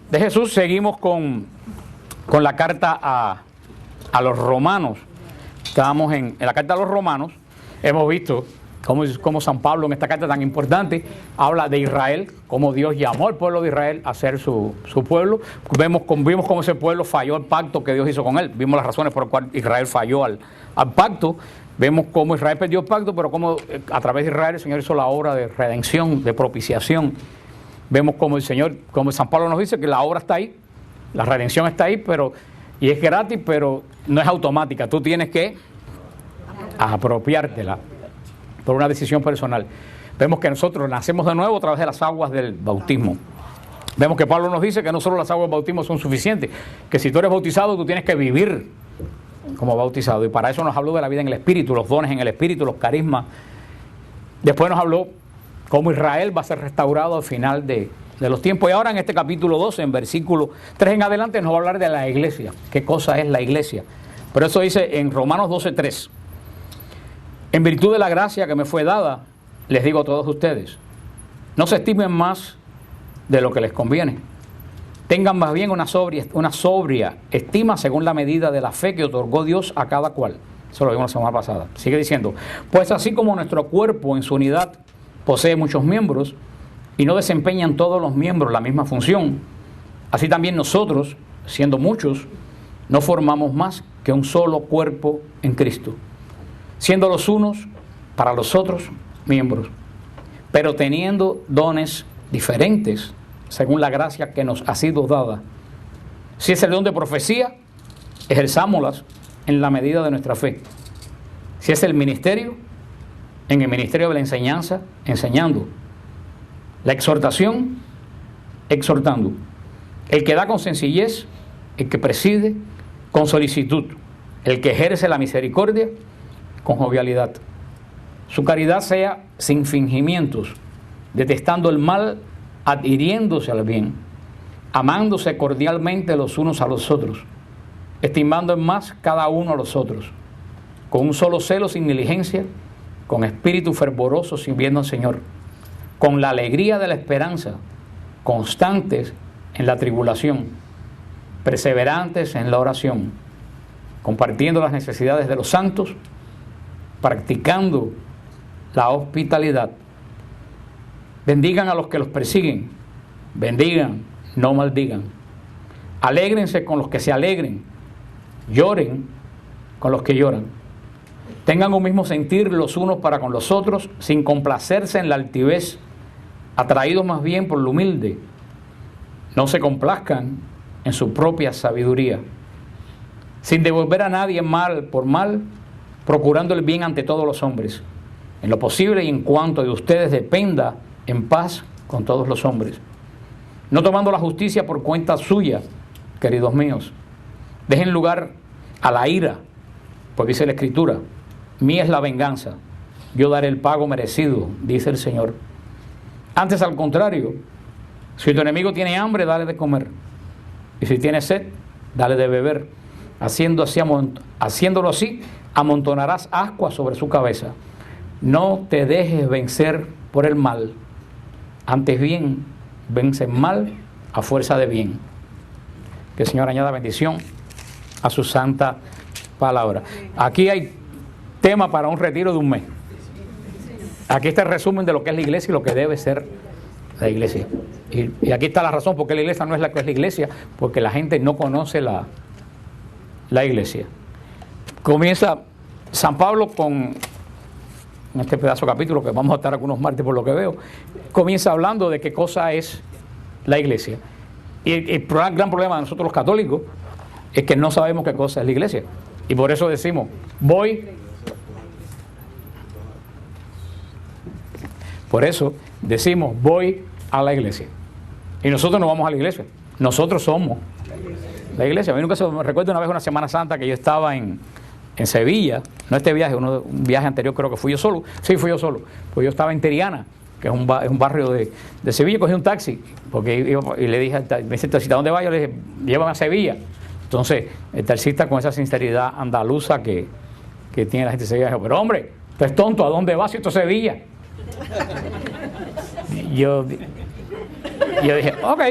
de Jesús, seguimos con la carta a los romanos. Estábamos en la carta a los romanos, hemos visto cómo San Pablo en esta carta tan importante habla de Israel, cómo Dios llamó al pueblo de Israel a ser su pueblo. Vimos cómo ese pueblo falló al pacto que Dios hizo con él, vimos las razones por las cuales Israel falló al pacto. Vemos cómo Israel perdió el pacto, pero cómo a través de Israel el Señor hizo la obra de redención, de propiciación. Vemos cómo como San Pablo nos dice que la obra está ahí, la redención está ahí, y es gratis, pero no es automática. Tú tienes que apropiártela por una decisión personal. Vemos que nosotros nacemos de nuevo a través de las aguas del bautismo. Vemos que Pablo nos dice que no solo las aguas del bautismo son suficientes, que si tú eres bautizado, tú tienes que vivir como bautizado. Y para eso nos habló de la vida en el Espíritu, los dones en el Espíritu, los carismas. Después nos habló cómo Israel va a ser restaurado al final de los tiempos. Y ahora en este capítulo 12, en versículo 3 en adelante, nos va a hablar de la iglesia. ¿Qué cosa es la iglesia? Pero eso dice en Romanos 12:3. En virtud de la gracia que me fue dada, les digo a todos ustedes, no se estimen más de lo que les conviene. Tengan más bien una sobria estima según la medida de la fe que otorgó Dios a cada cual. Eso lo vimos la semana pasada. Sigue diciendo, pues así como nuestro cuerpo en su unidad posee muchos miembros y no desempeñan todos los miembros la misma función, así también nosotros, siendo muchos, no formamos más que un solo cuerpo en Cristo, siendo los unos para los otros miembros, pero teniendo dones diferentes según la gracia que nos ha sido dada. Si es el don de profecía, ejerzámoslas en la medida de nuestra fe. Si es el ministerio, en el ministerio de la enseñanza, enseñando. La exhortación, exhortando. El que da con sencillez, el que preside con solicitud, el que ejerce la misericordia con jovialidad. Su caridad sea sin fingimientos, detestando el mal, adhiriéndose al bien, amándose cordialmente los unos a los otros, estimando en más cada uno a los otros, con un solo celo sin diligencia, con espíritu fervoroso sirviendo al Señor, con la alegría de la esperanza, constantes en la tribulación, perseverantes en la oración, compartiendo las necesidades de los santos, practicando la hospitalidad. Bendigan a los que los persiguen, bendigan, no maldigan. Alégrense con los que se alegren, lloren con los que lloran. Tengan un mismo sentir los unos para con los otros, sin complacerse en la altivez, atraídos más bien por lo humilde. No se complazcan en su propia sabiduría, sin devolver a nadie mal por mal, procurando el bien ante todos los hombres. En lo posible y en cuanto de ustedes dependa, en paz con todos los hombres. No tomando la justicia por cuenta suya, queridos míos. Dejen lugar a la ira, pues dice la Escritura, mía es la venganza, yo daré el pago merecido, dice el Señor. Antes, al contrario, si tu enemigo tiene hambre, dale de comer, y si tiene sed, dale de beber. Haciéndolo así, amontonarás ascuas sobre su cabeza. No te dejes vencer por el mal, antes bien, vence el mal a fuerza de bien. Que el Señor añada bendición a su santa palabra. Aquí hay tema para un retiro de un mes. Aquí está el resumen de lo que es la iglesia y lo que debe ser la iglesia. Y aquí está la razón por qué la iglesia no es la que es la iglesia, porque la gente no conoce la iglesia. Comienza San Pablo con en este pedazo de capítulo, que vamos a estar algunos martes por lo que veo, comienza hablando de qué cosa es la iglesia. Y el gran problema de nosotros los católicos es que no sabemos qué cosa es la iglesia. Y por eso decimos, voy a la iglesia. Y nosotros no vamos a la iglesia, nosotros somos la iglesia. A mí nunca me recuerdo una vez, una Semana Santa, que yo estaba en Sevilla, no este viaje, un viaje anterior creo que fui yo solo. Sí, fui yo solo, pues yo estaba en Teriana, que es un barrio de Sevilla. Cogí un taxi, y le dije, me dice el taxista, ¿dónde va? Yo le dije, llévame a Sevilla. Entonces, el taxista, con esa sinceridad andaluza que tiene la gente de Sevilla, dijo, pero hombre, tú eres tonto, ¿a dónde vas si esto es Sevilla? Yo dije, ok,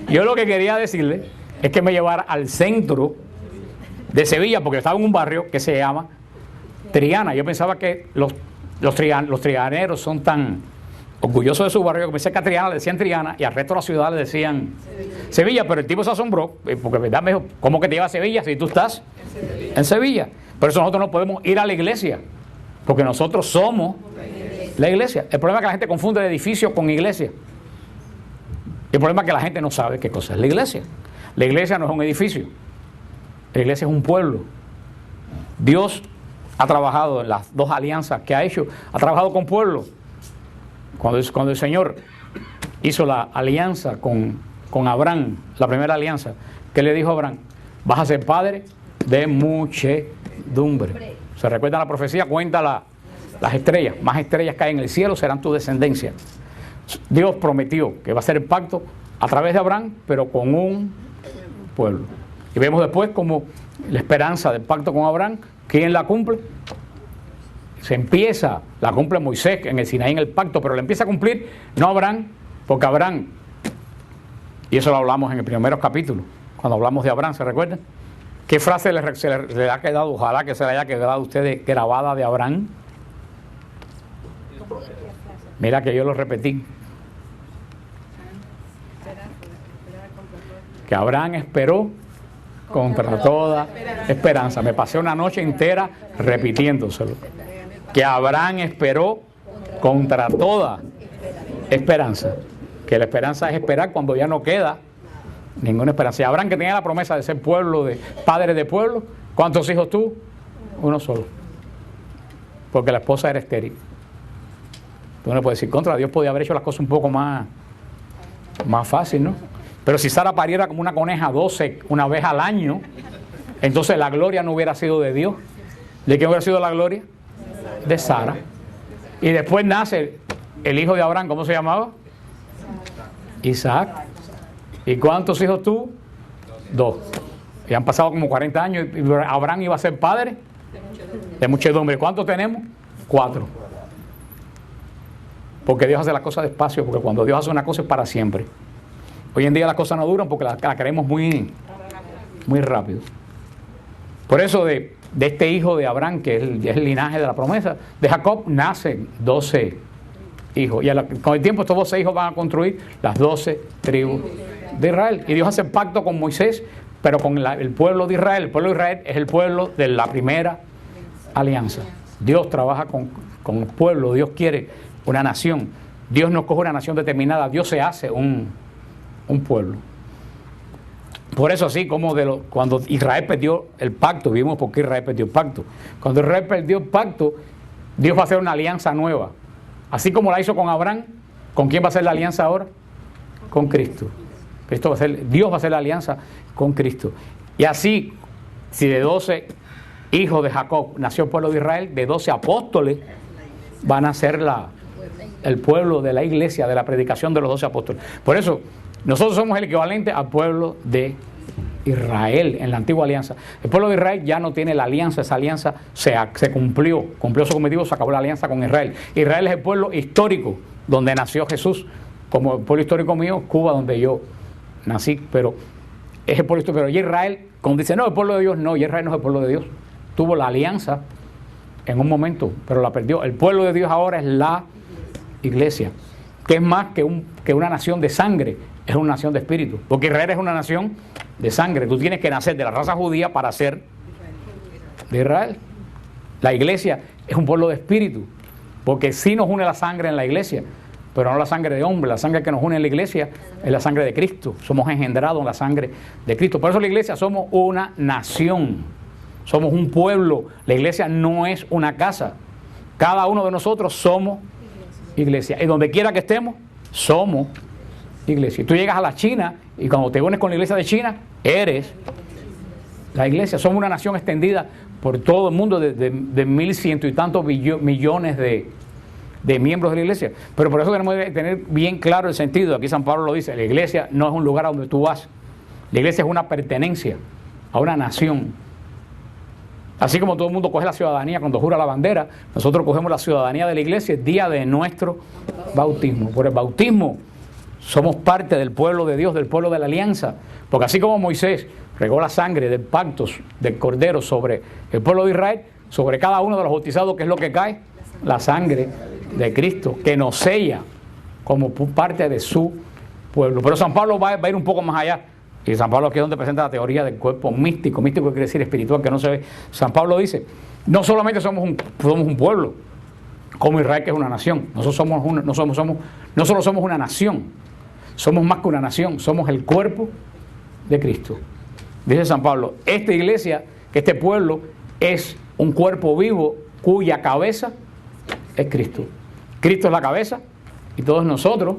Yo lo que quería decirle es que me llevara al centro de Sevilla, porque estaba en un barrio que se llama Triana. Yo pensaba que los trianeros son tan orgullosos de su barrio que pensé que a Triana le decían Triana y al resto de la ciudad le decían Sevilla, pero el tipo se asombró, porque verdad me dijo, ¿cómo que te llevas a Sevilla si tú estás en Sevilla? Por eso nosotros no podemos ir a la iglesia, porque nosotros somos la iglesia. El problema es que la gente confunde el edificio con iglesia. El problema es que la gente no sabe qué cosa es la iglesia. La iglesia no es un edificio. La iglesia es un pueblo. Dios ha trabajado en las dos alianzas que ha hecho. Ha trabajado con pueblos. Cuando el Señor hizo la alianza con Abraham, la primera alianza, ¿qué le dijo a Abraham? Vas a ser padre de muchedumbre. ¿Se recuerda la profecía? Cuenta las estrellas. Más estrellas caen en el cielo, serán tu descendencia. Dios prometió que va a hacer el pacto a través de Abraham, pero con un pueblo. Y vemos después como la esperanza del pacto con Abraham, ¿quién la cumple? La cumple Moisés en el Sinaí en el pacto, pero la empieza a cumplir no Abraham, porque Abraham, y eso lo hablamos en el primeros capítulos, cuando hablamos de Abraham, ¿se recuerdan? ¿Qué frase le ha quedado? Ojalá que se le haya quedado a ustedes grabada de Abraham. Mira que yo lo repetí. Que Abraham esperó contra toda esperanza. Me pasé una noche entera repitiéndoselo. Que Abraham esperó contra toda esperanza. Que la esperanza es esperar cuando ya no queda ninguna esperanza. Y Abraham, que tenía la promesa de ser pueblo, de padre de pueblo, ¿cuántos hijos tú? Uno solo. Porque la esposa era estéril. Tú no puedes decir contra. Dios podía haber hecho las cosas un poco más fácil, ¿no? Pero si Sara pariera como una coneja 12 una vez al año, entonces la gloria no hubiera sido de Dios. ¿De quién hubiera sido la gloria? De Sara. Y después nace el hijo de Abraham, ¿cómo se llamaba? Isaac. ¿Y cuántos hijos tú? 2. Y han pasado como 40 años y Abraham iba a ser padre de muchedumbre. ¿Cuántos tenemos? 4. Porque Dios hace las cosas despacio, porque cuando Dios hace una cosa es para siempre. Hoy en día las cosas no duran porque la queremos muy rápido. Por eso de este hijo de Abraham, que es el linaje de la promesa, de Jacob nacen 12 hijos. Y con el tiempo estos 12 hijos van a construir las 12 tribus de Israel. Y Dios hace pacto con Moisés, pero con el pueblo de Israel. El pueblo de Israel es el pueblo de la primera alianza. Dios trabaja con el pueblo, Dios quiere una nación. Dios no coge una nación determinada, Dios se hace un pueblo. Por eso así como cuando Israel perdió el pacto, vimos por qué Israel perdió el pacto. Cuando Israel perdió el pacto, Dios va a hacer una alianza nueva. Así como la hizo con Abraham, ¿con quién va a hacer la alianza ahora? Con Cristo. Dios va a hacer la alianza con Cristo. Y así, si de 12 hijos de Jacob nació el pueblo de Israel, de 12 apóstoles van a ser el pueblo de la iglesia, de la predicación de los 12 apóstoles. Por eso, nosotros somos el equivalente al pueblo de Israel en la antigua alianza. El pueblo de Israel ya no tiene la alianza, esa alianza se cumplió su cometido, se acabó la alianza con Israel. Israel es el pueblo histórico donde nació Jesús, como el pueblo histórico mío, Cuba, donde yo nací, pero es el pueblo histórico. Pero Israel, cuando dice, no, el pueblo de Dios, no, Israel no es el pueblo de Dios. Tuvo la alianza en un momento, pero la perdió. El pueblo de Dios ahora es la iglesia, que es más que una nación de sangre, es una nación de espíritu, porque Israel es una nación de sangre. Tú tienes que nacer de la raza judía para ser de Israel. La iglesia es un pueblo de espíritu, porque sí nos une la sangre en la iglesia, pero no la sangre de hombre. La sangre que nos une en la iglesia es la sangre de Cristo. Somos engendrados en la sangre de Cristo. Por eso la iglesia somos una nación, somos un pueblo. La iglesia no es una casa. Cada uno de nosotros somos iglesia, y donde quiera que estemos somos iglesia. Tú llegas a la China y cuando te unes con la iglesia de China eres la iglesia. Somos una nación extendida por todo el mundo de 1.100 y tantos millones de miembros de la iglesia. Pero por eso tenemos que tener bien claro el sentido. Aquí San Pablo lo dice, la iglesia no es un lugar a donde tú vas, la iglesia es una pertenencia a una nación. Así como todo el mundo coge la ciudadanía cuando jura la bandera, nosotros cogemos la ciudadanía de la iglesia el día de nuestro bautismo. Por el bautismo Somos parte del pueblo de Dios, del pueblo de la alianza. Porque así como Moisés regó la sangre del pacto del Cordero sobre el pueblo de Israel, sobre cada uno de los bautizados, ¿qué es lo que cae? La sangre de Cristo, que nos sella como parte de su pueblo. Pero San Pablo va a ir un poco más allá. Y San Pablo aquí es donde presenta la teoría del cuerpo místico. Místico quiere decir espiritual, que no se ve. San Pablo dice, no solamente somos un pueblo, como Israel, que es una nación. No solo somos una nación, somos más que una nación, somos el cuerpo de Cristo. Dice San Pablo, esta iglesia, que este pueblo es un cuerpo vivo cuya cabeza es Cristo. Cristo es la cabeza y todos nosotros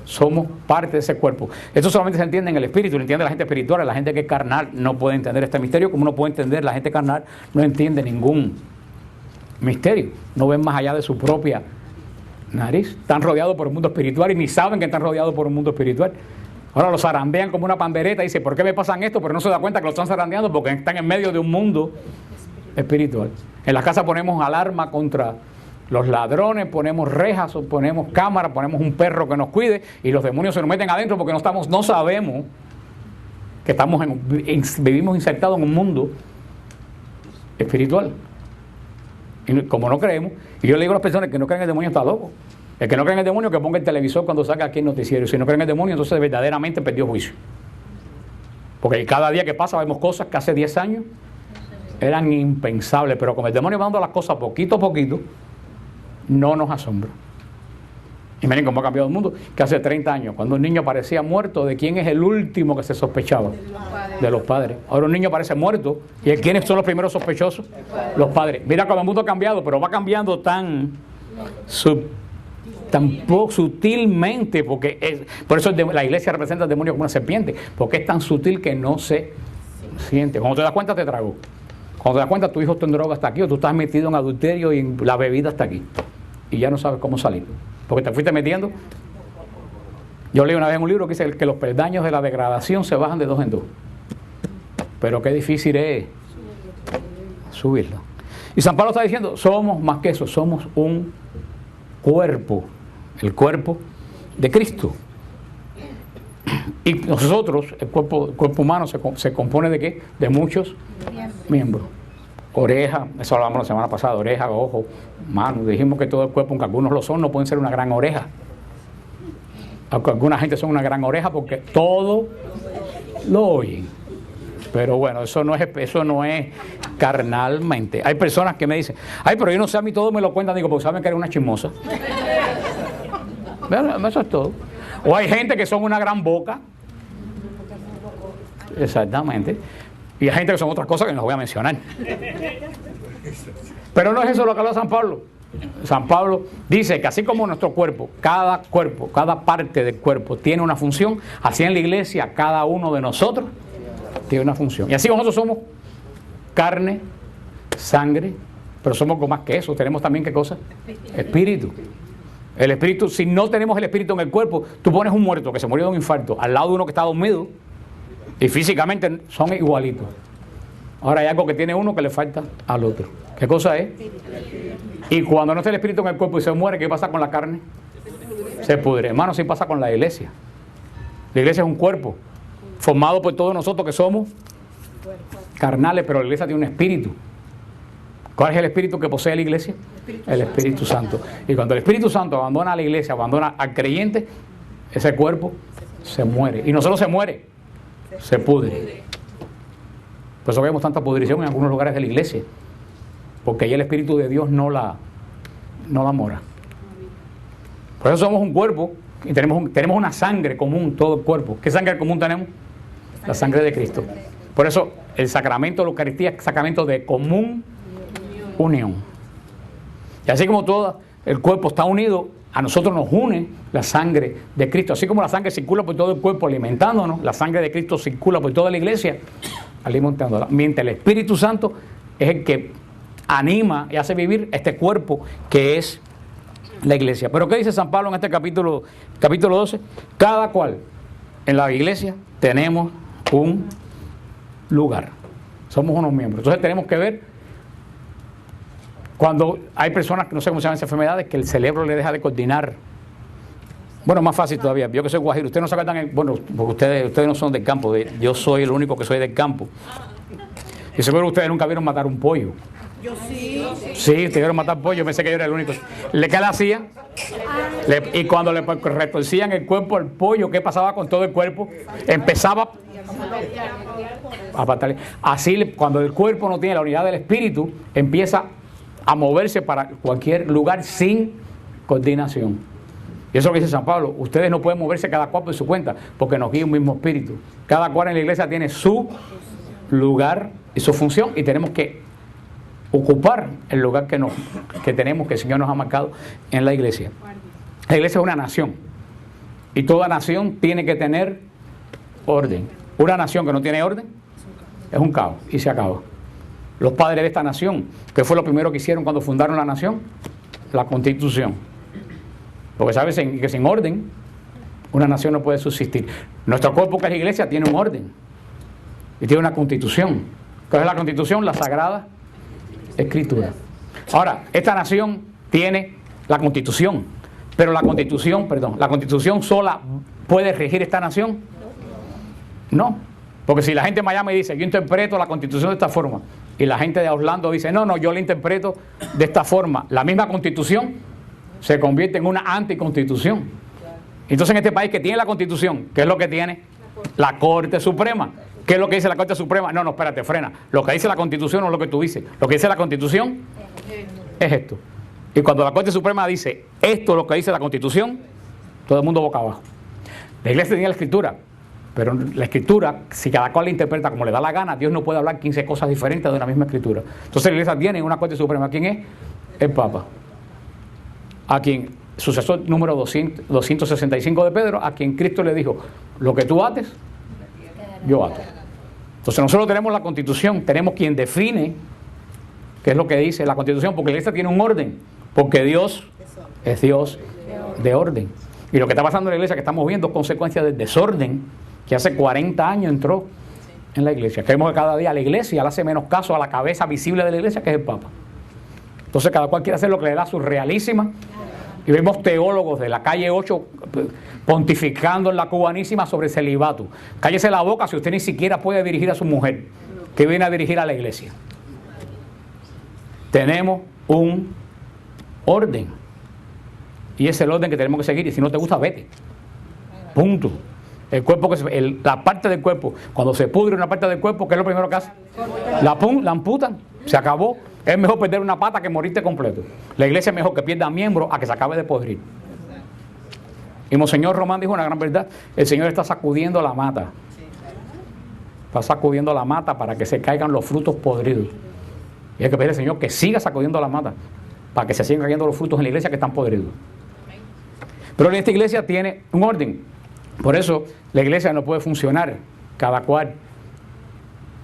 somos parte de ese cuerpo. Esto solamente se entiende en el espíritu, lo entiende la gente espiritual. La gente que es carnal no puede entender este misterio, como no puede entender la gente carnal, no entiende ningún misterio. No ven más allá de su propia nariz. Están rodeados por un mundo espiritual y ni saben que están rodeados por un mundo espiritual. Ahora los zarandean como una pandereta y dicen, ¿por qué me pasan esto? Pero no se da cuenta que lo están zarandeando porque están en medio de un mundo espiritual. En las casas ponemos alarma contra los ladrones, ponemos rejas, ponemos cámaras, ponemos un perro que nos cuide y los demonios se nos meten adentro porque no sabemos que vivimos insertados en un mundo espiritual. Y como no creemos, y yo le digo a las personas que no creen en el demonio está loco. El que no cree en el demonio, que ponga el televisor cuando salga aquí el noticiero. Si no creen en el demonio, entonces verdaderamente perdió juicio. Porque cada día que pasa vemos cosas que hace 10 años eran impensables, pero como el demonio va dando las cosas poquito a poquito, no nos asombra. Y miren cómo ha cambiado el mundo, que hace 30 años, cuando un niño parecía muerto, ¿de quién es el último que se sospechaba? De los padres. Ahora un niño parece muerto, ¿y quiénes son los primeros sospechosos? Los padres. Mira cómo el mundo ha cambiado, pero va cambiando tan poco sutilmente, porque por eso la iglesia representa al demonio como una serpiente, porque es tan sutil que no se siente. Cuando te das cuenta te tragó. Cuando te das cuenta tu hijo está en droga hasta aquí, o tú estás metido en adulterio y la bebida hasta aquí, y ya no sabes cómo salir, porque te fuiste metiendo. Yo leí una vez en un libro que dice que los peldaños de la degradación se bajan de 2 en 2, pero qué difícil es subirlo. Y San Pablo está diciendo, somos más que eso, somos un cuerpo, el cuerpo de Cristo. Y nosotros, el cuerpo humano se compone de ¿qué? De muchos miembros. Oreja, eso hablamos la semana pasada, oreja, ojo, mano. Dijimos que todo el cuerpo, aunque algunos lo son, no pueden ser una gran oreja. Aunque alguna gente son una gran oreja porque todo lo oyen. Pero bueno, eso no es carnalmente. Hay personas que me dicen, ay, pero yo no sé, a mí todo me lo cuentan, digo, porque saben que eres una chismosa. Eso es todo. O hay gente que son una gran boca. Exactamente. Y hay gente que son otras cosas que no voy a mencionar. Pero no es eso lo que habla San Pablo. San Pablo dice que así como nuestro cuerpo, cada parte del cuerpo tiene una función, así en la iglesia cada uno de nosotros tiene una función. Y así nosotros somos carne, sangre, pero somos algo más que eso. Tenemos también, ¿qué cosa? Espíritu. El espíritu, si no tenemos el espíritu en el cuerpo, tú pones un muerto que se murió de un infarto al lado de uno que está dormido y físicamente son igualitos. Ahora hay algo que tiene uno que le falta al otro. ¿Qué cosa es? Y cuando no está el espíritu en el cuerpo y se muere, ¿qué pasa con la carne? Se pudre. Hermano, sí pasa con la iglesia. La iglesia es un cuerpo formado por todos nosotros que somos carnales, pero la iglesia tiene un espíritu. ¿Cuál es el espíritu que posee la iglesia? El Espíritu Santo. Y cuando el Espíritu Santo abandona a la iglesia, abandona al creyente, ese cuerpo se muere. Y no solo se muere, se pudre. Por eso vemos tanta pudrición en algunos lugares de la iglesia, porque ahí el Espíritu de Dios no la mora. Por eso somos un cuerpo y tenemos una sangre común, todo el cuerpo. ¿Qué sangre común tenemos? La sangre de Cristo. Por eso el sacramento de la Eucaristía es sacramento de común unión. Y así como todo el cuerpo está unido, a nosotros nos une la sangre de Cristo. Así como la sangre circula por todo el cuerpo alimentándonos, la sangre de Cristo circula por toda la iglesia alimentándola. Mientras el Espíritu Santo es el que anima y hace vivir este cuerpo que es la iglesia. Pero ¿qué dice San Pablo en este capítulo 12? Cada cual en la iglesia tenemos un lugar. Somos unos miembros. Entonces tenemos que ver cuando hay personas que no sé cómo se llaman esas enfermedades, que el cerebro le deja de coordinar Bueno, más fácil todavía. Yo que soy guajiro. Ustedes no se acuerdan, bueno, porque ustedes no son del campo. Yo soy el único que soy del campo. Y seguro ustedes nunca vieron matar un pollo. Yo sí. Sí, te vieron matar pollo. Pensé que yo era el único. ¿Qué le hacía? Y cuando le retorcían el cuerpo al pollo, ¿qué pasaba con todo el cuerpo? Empezaba a patalear. Así, cuando el cuerpo no tiene la unidad del espíritu, empieza a moverse para cualquier lugar sin coordinación. Y eso es lo que dice San Pablo. Ustedes no pueden moverse cada cual por su cuenta, porque nos guía un mismo espíritu. Cada cual en la iglesia tiene su lugar y su función, y tenemos que ocupar el lugar que tenemos, que el Señor nos ha marcado en la iglesia. La iglesia es una nación, y toda nación tiene que tener orden. Una nación que no tiene orden es un caos, y se acaba. Los padres de esta nación, ¿qué fue lo primero que hicieron cuando fundaron la nación? La Constitución. Porque sabes que sin orden una nación no puede subsistir. Nuestro cuerpo, que es la iglesia, tiene un orden y tiene una Constitución. ¿Qué es la Constitución? La Sagrada Escritura. Ahora, esta nación tiene la Constitución, pero la Constitución sola puede regir esta nación. No, porque si la gente de Miami dice, yo interpreto la Constitución de esta forma, y la gente de Orlando dice, no, yo la interpreto de esta forma, la misma Constitución se convierte en una anticonstitución. Entonces, en este país que tiene la Constitución, ¿qué es lo que tiene? La Corte Suprema. ¿Qué es lo que dice la Corte Suprema? No, espérate, frena. Lo que dice la Constitución no es lo que tú dices. Lo que dice la Constitución es esto. Y cuando la Corte Suprema dice esto es lo que dice la Constitución, todo el mundo boca abajo. La iglesia tenía la Escritura, pero la Escritura, si cada cual la interpreta como le da la gana, Dios no puede hablar 15 cosas diferentes de una misma Escritura. Entonces la iglesia tiene una Corte Suprema. ¿Quién es? El Papa. A quien, sucesor número 265 de Pedro, a quien Cristo le dijo, lo que tú ates, yo ato. Entonces nosotros tenemos la Constitución, tenemos quien define qué es lo que dice la Constitución, porque la iglesia tiene un orden, porque Dios es Dios de orden. Y lo que está pasando en la iglesia, que estamos viendo, es consecuencia del desorden que hace 40 años entró en la iglesia. Creemos que cada día la iglesia le hace menos caso a la cabeza visible de la iglesia, que es el Papa. Entonces cada cual quiere hacer lo que le da su realísima. Y vemos teólogos de la calle 8 pontificando en la cubanísima sobre el celibato. Cállese la boca si usted ni siquiera puede dirigir a su mujer, que viene a dirigir a la iglesia. Tenemos un orden, y es el orden que tenemos que seguir, y si no te gusta, vete. Punto. El cuerpo, la parte del cuerpo, cuando se pudre una parte del cuerpo, ¿qué es lo primero que hace? La amputan, se acabó. Es mejor perder una pata que morirte completo. La iglesia es mejor que pierda miembros a que se acabe de podrir. Y Monseñor Román dijo una gran verdad: el Señor está sacudiendo la mata. Está sacudiendo la mata para que se caigan los frutos podridos. Y hay que pedir al Señor que siga sacudiendo la mata para que se sigan cayendo los frutos en la iglesia que están podridos. Pero esta iglesia tiene un orden. Por eso la iglesia no puede funcionar cada cual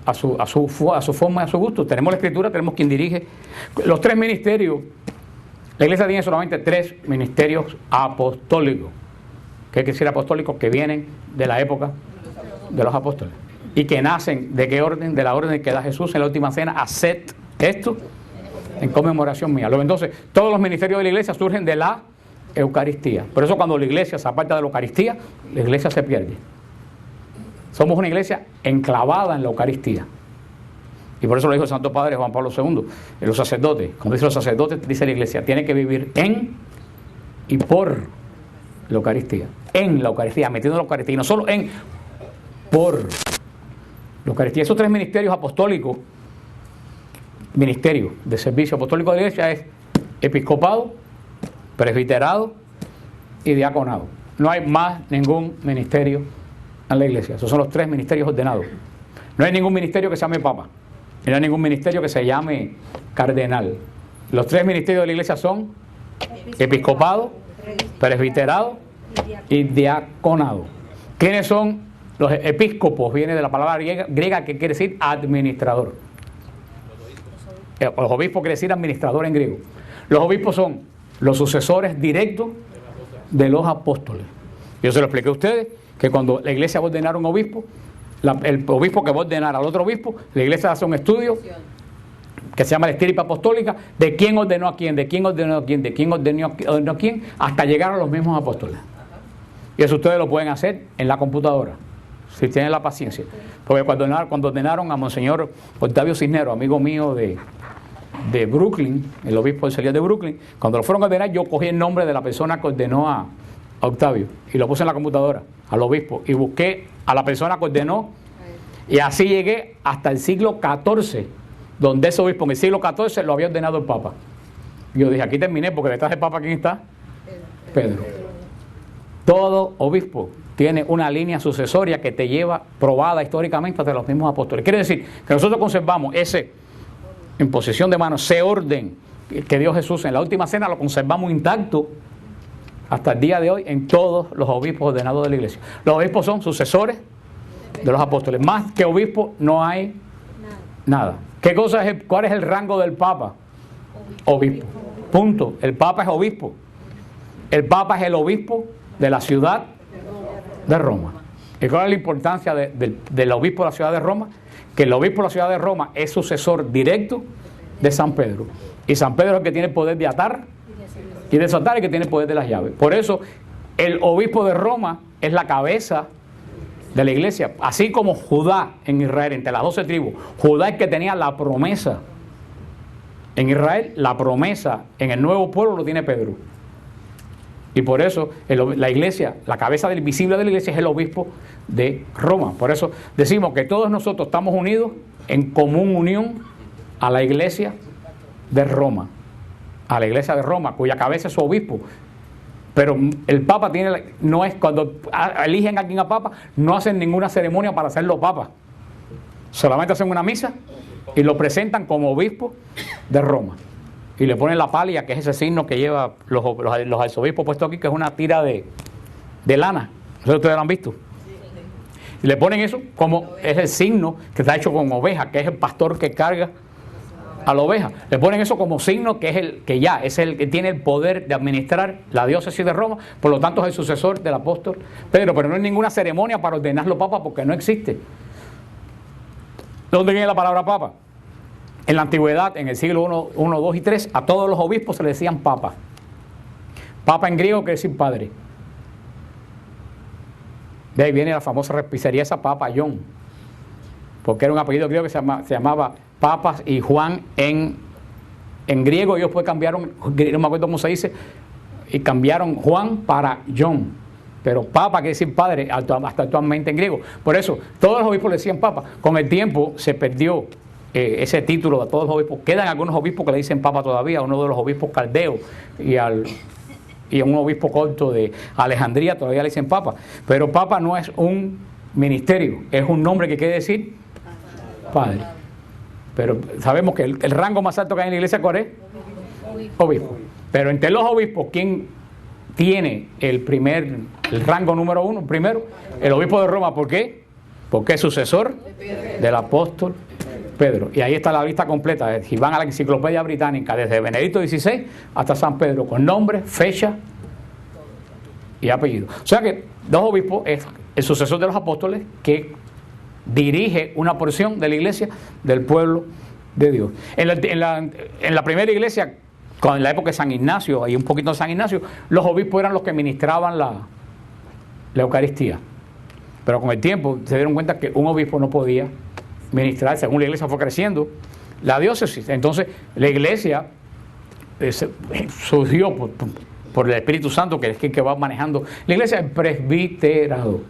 a su forma y a su gusto. Tenemos la Escritura, tenemos quien dirige. Los 3 ministerios, la iglesia tiene solamente 3 ministerios apostólicos. ¿Qué quiere decir apostólicos? Que vienen de la época de los apóstoles. Y que nacen, ¿de qué orden? De la orden que da Jesús en la última cena: haced esto en conmemoración mía. Luego, entonces, todos los ministerios de la iglesia surgen de la Eucaristía. Por eso cuando la iglesia se aparta de la Eucaristía, la iglesia se pierde. Somos una iglesia enclavada en la Eucaristía. Y por eso lo dijo el Santo Padre Juan Pablo II. Los sacerdotes, como dice los sacerdotes, dice la iglesia, tiene que vivir en y por la Eucaristía. En la Eucaristía, metiendo la Eucaristía. Y no solo en, por la Eucaristía. Esos 3 ministerios apostólicos, ministerio de servicio apostólico de la iglesia, es episcopado, presbiterado y diaconado. No hay más ningún ministerio en la iglesia. Esos son los 3 ministerios ordenados. No hay ningún ministerio que se llame papa, y no hay ningún ministerio que se llame cardenal. Los 3 ministerios de la iglesia son episcopado, presbiterado y diaconado. ¿Quiénes son los episcopos? Viene de la palabra griega que quiere decir administrador. Los obispos quiere decir administrador en griego. Los obispos son los sucesores directos de los apóstoles. Yo se lo expliqué a ustedes, que cuando la iglesia va a ordenar un obispo, el obispo que va a ordenar al otro obispo, la iglesia hace un estudio que se llama la estirpe apostólica, de quién ordenó a quién, de quién ordenó a quién, de quién ordenó a quién, hasta llegar a los mismos apóstoles. Y eso ustedes lo pueden hacer en la computadora, si tienen la paciencia. Porque cuando ordenaron a Monseñor Octavio Cisneros, amigo mío de Brooklyn, el obispo auxiliar de Brooklyn, cuando lo fueron a ordenar, yo cogí el nombre de la persona que ordenó a Octavio y lo puse en la computadora, al obispo, y busqué a la persona que ordenó, y así llegué hasta el siglo XIV, donde ese obispo en el siglo XIV lo había ordenado el Papa. Yo dije, aquí terminé, porque detrás del Papa, ¿quién está? Pedro. Todo obispo tiene una línea sucesoria que te lleva probada históricamente hasta los mismos apóstoles. Quiere decir que nosotros conservamos ese imposición de manos, ese orden que dio Jesús en la última cena, lo conservamos intacto hasta el día de hoy en todos los obispos ordenados de la iglesia. Los obispos son sucesores de los apóstoles. Más que obispo no hay nada. ¿Cuál es el rango del Papa? Obispo. Punto. El Papa es obispo. El Papa es el obispo de la ciudad de Roma. ¿Y cuál es la importancia del obispo de la ciudad de Roma? Que el obispo de la ciudad de Roma es sucesor directo de San Pedro. Y San Pedro es el que tiene el poder de atar y desatar, y que tiene el poder de las llaves. Por eso, el obispo de Roma es la cabeza de la iglesia. Así como Judá en Israel, entre las 12 tribus, Judá es el que tenía la promesa en Israel, la promesa en el nuevo pueblo lo tiene Pedro. Y por eso la iglesia, la cabeza del visible de la iglesia es el obispo de Roma. Por eso decimos que todos nosotros estamos unidos en común unión a la iglesia de Roma. A la iglesia de Roma, cuya cabeza es su obispo. Pero el Papa no es, cuando eligen a quien a Papa, no hacen ninguna ceremonia para hacerlo Papa. Solamente hacen una misa y lo presentan como obispo de Roma. Y le ponen la palia, que es ese signo que lleva los arzobispos puestos aquí, que es una tira de lana. ¿Eso ustedes lo han visto? Y le ponen eso como es el signo que está hecho con oveja, que es el pastor que carga a la oveja. Le ponen eso como signo que es el que tiene el poder de administrar la diócesis de Roma, por lo tanto es el sucesor del apóstol Pedro, pero no hay ninguna ceremonia para ordenarlo papa porque no existe. ¿Dónde viene la palabra papa? En la antigüedad, en el siglo I, 2 y 3, a todos los obispos se le decían papa. Papa en griego quiere decir padre. De ahí viene la famosa repicería esa, Papa John, porque era un apellido griego que se llamaba Papas y Juan en griego. Ellos después cambiaron, no me acuerdo cómo se dice, y cambiaron Juan para John. Pero papa quiere decir padre, hasta actualmente en griego. Por eso, todos los obispos le decían papa. Con el tiempo se perdió ese título de todos los obispos. Quedan algunos obispos que le dicen papa todavía, uno de los obispos caldeos y a un obispo corto de Alejandría todavía le dicen papa. Pero papa no es un ministerio, es un nombre que quiere decir padre. Pero sabemos que el rango más alto que hay en la iglesia, ¿cuál es? Obispo. Pero entre los obispos, ¿quién tiene el rango número uno, primero? El obispo de Roma. ¿Por qué? Porque es sucesor del apóstol Pedro. Y ahí está la lista completa. Si van a la enciclopedia británica, desde Benedicto XVI hasta San Pedro, con nombre, fecha y apellido. O sea que los obispos es el sucesor de los apóstoles que dirige una porción de la iglesia del pueblo de Dios. En la primera iglesia, en la época de San Ignacio, y un poquito de San Ignacio, los obispos eran los que ministraban la Eucaristía. Pero con el tiempo se dieron cuenta que un obispo no podía ministrar, según la iglesia fue creciendo, la diócesis. Entonces la iglesia surgió por el Espíritu Santo, que es el que va manejando. La iglesia es presbiterado.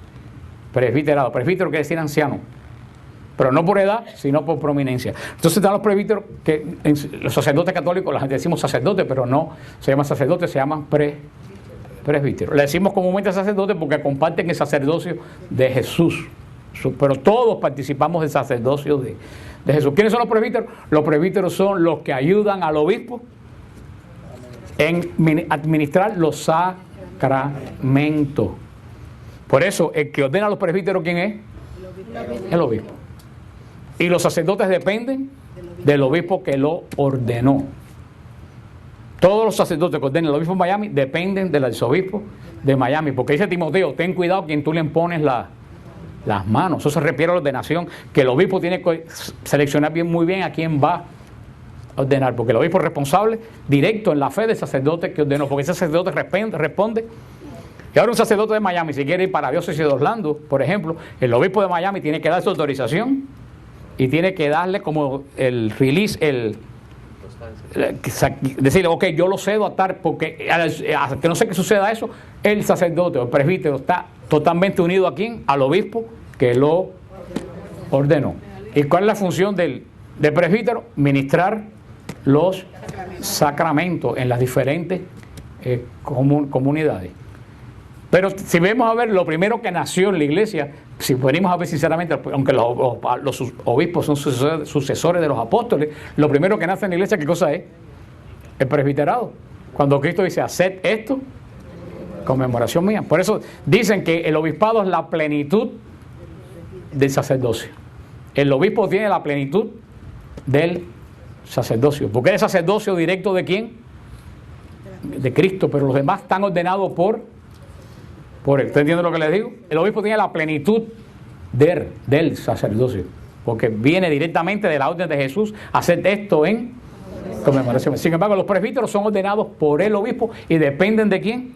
Presbítero quiere decir anciano, pero no por edad, sino por prominencia. Entonces están los presbíteros, que los sacerdotes católicos, la gente decimos sacerdote, pero no se llaman sacerdotes, se llaman presbíteros. Le decimos comúnmente sacerdotes porque comparten el sacerdocio de Jesús, pero todos participamos del sacerdocio de Jesús. ¿Quiénes son los presbíteros? Los presbíteros son los que ayudan al obispo en administrar los sacramentos. Por eso, el que ordena a los presbíteros, ¿quién es? El obispo. Y los sacerdotes dependen del obispo que lo ordenó. Todos los sacerdotes que ordenan el obispo de Miami dependen del arzobispo de Miami. Porque dice Timoteo, ten cuidado quien tú le impones las manos. Eso se refiere a la ordenación, que el obispo tiene que seleccionar muy bien a quién va a ordenar. Porque el obispo es responsable directo en la fe del sacerdote que ordenó. Porque ese sacerdote responde Y ahora un sacerdote de Miami, si quiere ir para la diócesis de Orlando, por ejemplo, el obispo de Miami tiene que dar su autorización y tiene que darle como el release, decirle, ok, yo lo cedo a tal, porque hasta que no sé que suceda eso, el sacerdote o el presbítero está totalmente unido a quién, al obispo que lo ordenó. ¿Y cuál es la función del presbítero? Ministrar los sacramentos en las diferentes comunidades. Pero si vemos a ver, lo primero que nació en la iglesia, si venimos a ver sinceramente, aunque los obispos son sucesores de los apóstoles, lo primero que nace en la iglesia, ¿qué cosa es? El presbiterado. Cuando Cristo dice, haced esto, conmemoración mía. Por eso dicen que el obispado es la plenitud del sacerdocio. El obispo tiene la plenitud del sacerdocio. Porque es el sacerdocio directo ¿de quién? De Cristo, pero los demás están ordenados por él. ¿Usted entiende lo que les digo? El obispo tiene la plenitud del sacerdocio, porque viene directamente de la orden de Jesús, hacer esto en conmemoración. Sin embargo, los presbíteros son ordenados por el obispo y dependen ¿de quién?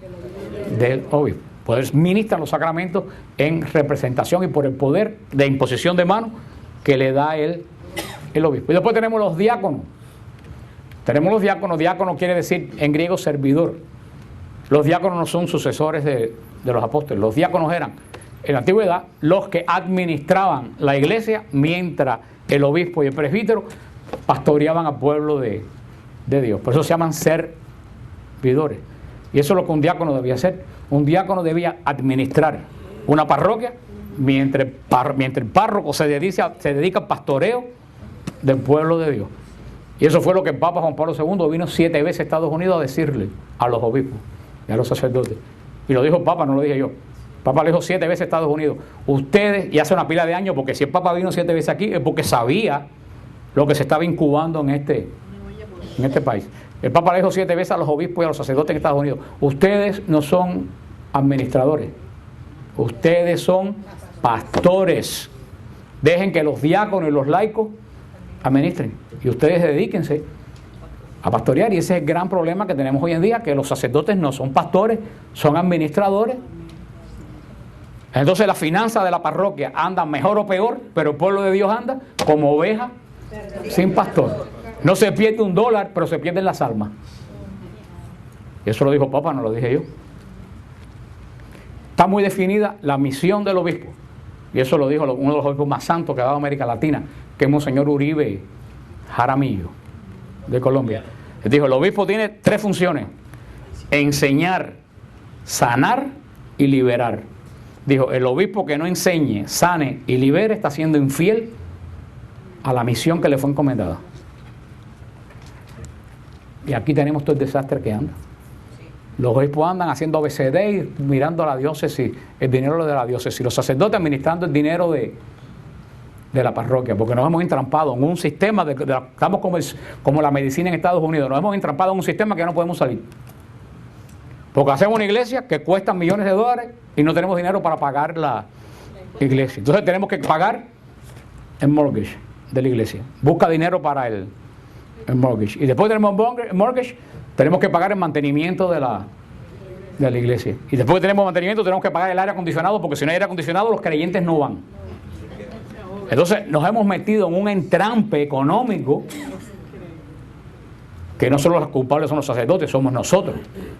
Del obispo. Pues ministran los sacramentos en representación y por el poder de imposición de mano que le da el obispo. Y después tenemos los diáconos. Diácono quiere decir en griego servidor. Los diáconos no son sucesores de los apóstoles. Los diáconos eran, en la antigüedad, los que administraban la iglesia, mientras el obispo y el presbítero pastoreaban al pueblo de Dios. Por eso se llaman servidores. Y eso es lo que un diácono debía hacer. Un diácono debía administrar una parroquia, mientras el párroco se dedica al pastoreo del pueblo de Dios. Y eso fue lo que el Papa Juan Pablo II vino 7 veces a Estados Unidos a decirle a los obispos y a los sacerdotes. Y lo dijo el Papa, no lo dije yo. El Papa le dijo 7 veces a Estados Unidos, ustedes, y hace una pila de años, porque si el Papa vino 7 veces aquí, es porque sabía lo que se estaba incubando en este país. El Papa le dijo 7 veces a los obispos y a los sacerdotes en Estados Unidos, ustedes no son administradores, ustedes son pastores. Dejen que los diáconos y los laicos administren y ustedes dedíquense a pastorear. Y ese es el gran problema que tenemos hoy en día, que los sacerdotes no son pastores, son administradores. Entonces las finanzas de la parroquia andan mejor o peor, pero el pueblo de Dios anda como oveja sin pastor. No se pierde $1, pero se pierden las almas. Y eso lo dijo el Papa, no lo dije yo. Está muy definida la misión del obispo. Y eso lo dijo uno de los obispos más santos que ha dado América Latina, que es Monseñor Uribe Jaramillo, de Colombia. Él dijo, el obispo tiene 3 funciones: enseñar, sanar y liberar. Dijo, el obispo que no enseñe, sane y libere está siendo infiel a la misión que le fue encomendada. Y aquí tenemos todo el desastre que anda. Los obispos andan haciendo ABCD y mirando a la diócesis, el dinero de la diócesis, los sacerdotes administrando el dinero de la parroquia, porque nos hemos entrampado en un sistema, estamos como la medicina en Estados Unidos, nos hemos entrampado en un sistema que no podemos salir. Porque hacemos una iglesia que cuesta millones de dólares y no tenemos dinero para pagar la iglesia. Entonces tenemos que pagar el mortgage de la iglesia. Busca dinero para el mortgage. Y después tenemos el mortgage, tenemos que pagar el mantenimiento de la iglesia. Y después que tenemos mantenimiento, tenemos que pagar el aire acondicionado, porque si no hay aire acondicionado, los creyentes no van. Entonces nos hemos metido en un entrampe económico que no solo los culpables son los sacerdotes, somos nosotros.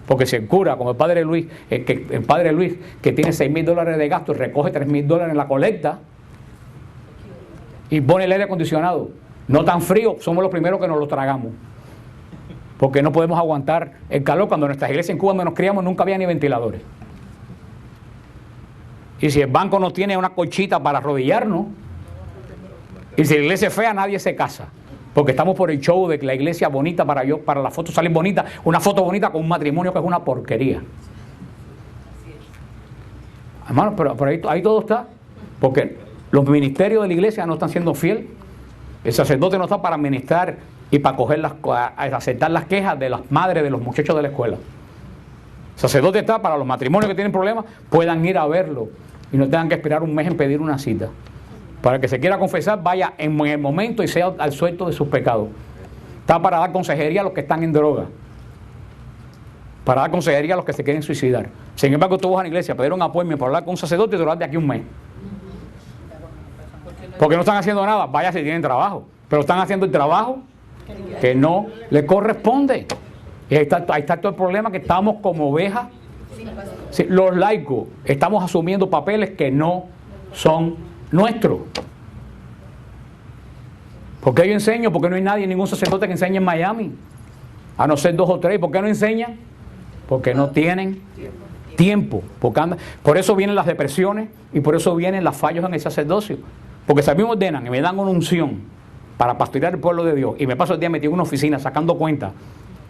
Porque si el cura, como el padre Luis, que tiene $6,000 de gasto y recoge $3,000 en la colecta y pone el aire acondicionado no tan frío, somos los primeros que nos lo tragamos. Porque no podemos aguantar el calor. Cuando en nuestras iglesias en Cuba, donde nos criamos, nunca había ni ventiladores. Y si el banco no tiene una colchita para arrodillarnos, y si la iglesia es fea, nadie se casa. Porque estamos por el show de que la iglesia bonita para la foto salir bonita, una foto bonita con un matrimonio que es una porquería. Hermano, pero ahí todo está. Porque los ministerios de la iglesia no están siendo fieles. El sacerdote no está para administrar y para aceptar las quejas de las madres de los muchachos de la escuela. El sacerdote está para los matrimonios que tienen problemas, puedan ir a verlo y no tengan que esperar un mes en pedir una cita. Para el que se quiera confesar, vaya en el momento y sea al suelto de sus pecados. Está para dar consejería a los que están en droga, para dar consejería a los que se quieren suicidar. Sin embargo, tú vas a la iglesia, pedir un apoyo para hablar con un sacerdote y durar de aquí un mes. Porque no están haciendo nada, vaya si tienen trabajo, pero están haciendo el trabajo que no le corresponde. Y ahí está todo el problema, que estamos como ovejas. Sí, los laicos estamos asumiendo papeles que no son nuestros. ¿Por qué yo enseño? Porque no hay nadie, ningún sacerdote que enseñe en Miami, a no ser 2 o 3. ¿Por qué no enseñan? Porque no tienen tiempo. Por eso vienen las depresiones y por eso vienen los fallos en el sacerdocio. Porque si a mí me ordenan y me dan una unción para pastorear el pueblo de Dios y me paso el día metido en una oficina sacando cuentas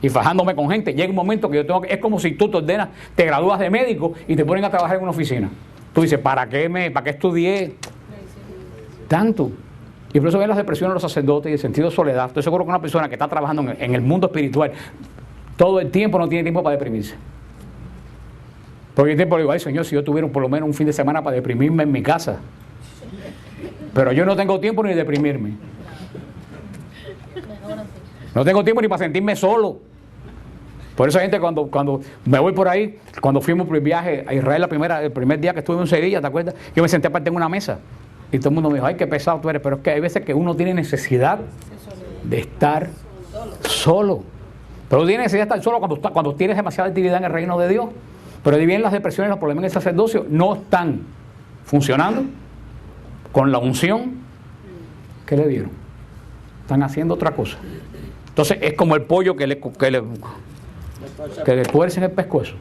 y fajándome con gente, llega un momento que yo tengo que... Es como si tú te ordenas, te gradúas de médico y te ponen a trabajar en una oficina. Tú dices, ¿para qué estudié tanto? Y por eso ven las depresiones de los sacerdotes y el sentido de soledad. Estoy seguro que una persona que está trabajando en el mundo espiritual todo el tiempo no tiene tiempo para deprimirse. Porque el tiempo le digo, ay Señor, si yo tuviera por lo menos un fin de semana para deprimirme en mi casa. Pero yo no tengo tiempo ni de deprimirme. No tengo tiempo ni para sentirme solo. Por eso gente cuando me voy por ahí, cuando fuimos por el viaje a Israel el primer día que estuve en Sevilla, ¿te acuerdas? Yo me senté aparte en una mesa y todo el mundo me dijo, ay, qué pesado tú eres. Pero es que hay veces que uno tiene necesidad de estar solo. Pero tiene necesidad de estar solo cuando tienes demasiada actividad en el reino de Dios. Pero ahí bien las depresiones, los problemas en el sacerdocio no están funcionando con la unción que le dieron. Están haciendo otra cosa. Entonces es como el pollo que le tuercen el pescuezo.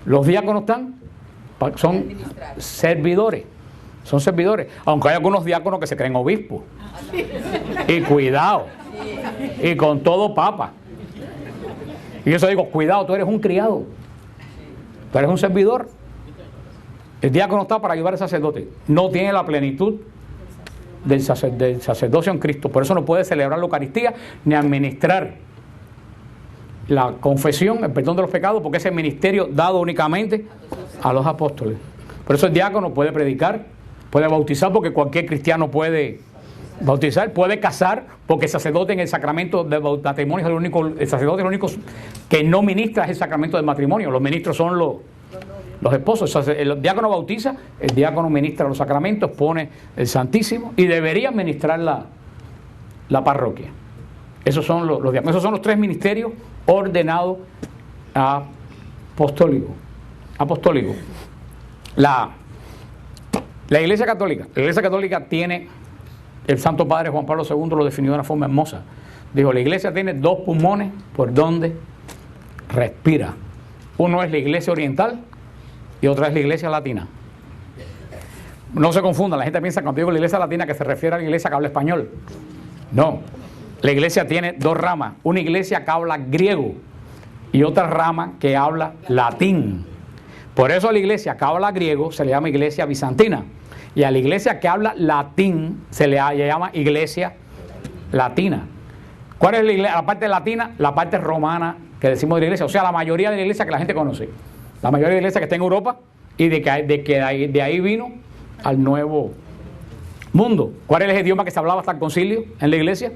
Los diáconos son servidores. Son servidores. Aunque hay algunos diáconos que se creen obispos. Y cuidado. Y con todo papa. Y yo eso digo, cuidado, tú eres un criado. Tú eres un servidor. El diácono está para ayudar al sacerdote. No tiene la plenitud del sacerdocio en Cristo. Por eso no puede celebrar la Eucaristía ni administrar la confesión, el perdón de los pecados, porque ese ministerio dado únicamente a los apóstoles. Por eso el diácono puede predicar, puede bautizar, porque cualquier cristiano puede bautizar, puede casar, porque el sacerdote en el sacramento del matrimonio es el sacerdote es el único que no ministra es el sacramento del matrimonio. Los ministros son los esposos. El diácono bautiza, el diácono ministra los sacramentos, pone el Santísimo y debería ministrar la parroquia. Esos son los diáconos. Esos son los 3 ministerios ordenados apostólicos. La Iglesia Católica tiene, el Santo Padre Juan Pablo II lo definió de una forma hermosa. Dijo, la Iglesia tiene 2 pulmones por donde respira. Uno es la Iglesia Oriental y otra es la Iglesia Latina. No se confundan, la gente piensa cuando digo la Iglesia Latina que se refiere a la iglesia que habla español. No, la iglesia tiene 2 ramas, una iglesia que habla griego y otra rama que habla latín. Por eso a la iglesia que habla griego se le llama iglesia bizantina y a la iglesia que habla latín se le llama iglesia latina. ¿Cuál es la parte latina? La parte romana que decimos de la iglesia, o sea, la mayoría de la iglesia que la gente conoce. La mayoría de la iglesia que está en Europa y de ahí vino al nuevo mundo. ¿Cuál es el idioma que se hablaba hasta el concilio en la iglesia?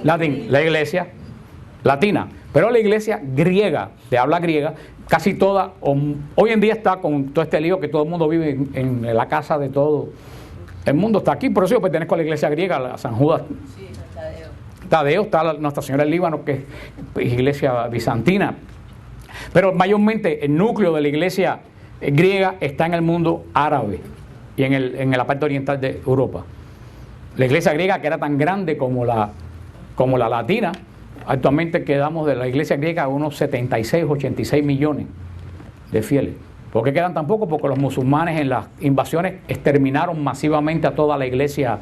Latín. La iglesia latina. Pero la iglesia griega, de habla griega, casi toda, hoy en día está con todo este lío que todo el mundo vive en la casa de todo el mundo. Está aquí, por eso yo pertenezco a la iglesia griega, a San Judas Tadeo, está Nuestra Señora del Líbano, que es iglesia bizantina. Pero mayormente el núcleo de la iglesia griega está en el mundo árabe y en la parte oriental de Europa. La iglesia griega, que era tan grande como la latina, actualmente quedamos de la iglesia griega unos 76, 86 millones de fieles. ¿Por qué quedan tan pocos? Porque los musulmanes en las invasiones exterminaron masivamente a toda la iglesia,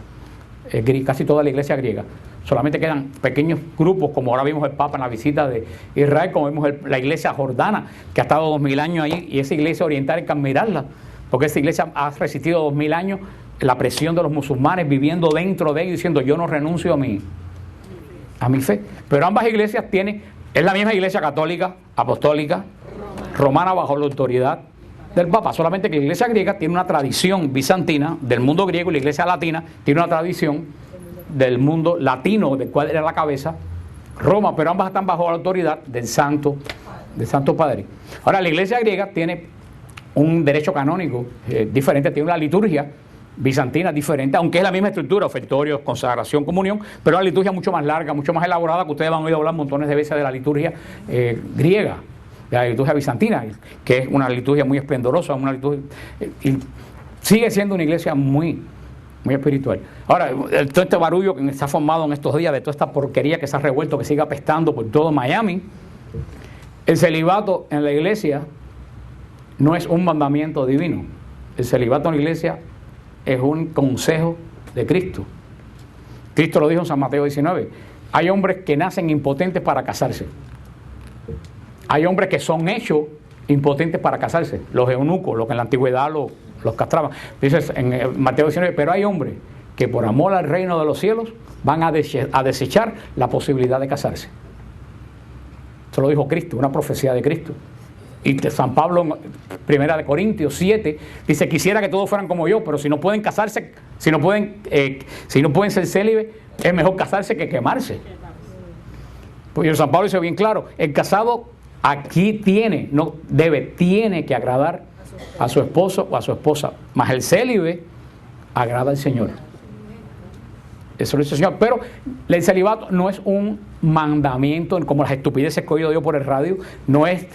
casi toda la iglesia griega. Solamente quedan pequeños grupos, como ahora vimos el Papa en la visita de Israel, como vimos la iglesia jordana, que ha estado 2000 años ahí, y esa iglesia oriental hay que admirarla, porque esa iglesia ha resistido 2000 años la presión de los musulmanes, viviendo dentro de ellos, diciendo yo no renuncio a mi fe. Pero ambas iglesias es la misma iglesia católica, apostólica, romana, bajo la autoridad del Papa, solamente que la iglesia griega tiene una tradición bizantina del mundo griego y la iglesia latina tiene una tradición del mundo latino, del cual era la cabeza Roma, pero ambas están bajo la autoridad del Santo del Santo Padre. Ahora, la iglesia griega tiene un derecho canónico diferente, tiene una liturgia bizantina diferente, aunque es la misma estructura, ofertorios, consagración, comunión, pero una liturgia mucho más larga, mucho más elaborada, que ustedes han oído hablar montones de veces de la liturgia griega, de la liturgia bizantina, que es una liturgia muy esplendorosa, una liturgia, y sigue siendo una iglesia muy espiritual. Ahora, todo este barullo que se ha formado en estos días, de toda esta porquería que se ha revuelto, que sigue apestando por todo Miami, el celibato en la iglesia no es un mandamiento divino. El celibato en la iglesia es un consejo de Cristo. Cristo lo dijo en San Mateo 19. Hay hombres que nacen impotentes para casarse. Hay hombres que son hechos impotentes para casarse. Los eunucos, los que en la antigüedad los castraban. Dice en Mateo 19, pero hay hombres que por amor al reino de los cielos van a desechar la posibilidad de casarse. Eso lo dijo Cristo, una profecía de Cristo. Y San Pablo en 1 Corintios 7 dice, quisiera que todos fueran como yo, pero si no pueden casarse, si no pueden ser célibes, es mejor casarse que quemarse. Pues San Pablo dice bien claro, el casado aquí tiene que agradar a su esposo o a su esposa, mas el célibe agrada al Señor. Eso lo dice el Señor, pero el celibato no es un mandamiento como las estupideces que he oído yo por el radio. No es.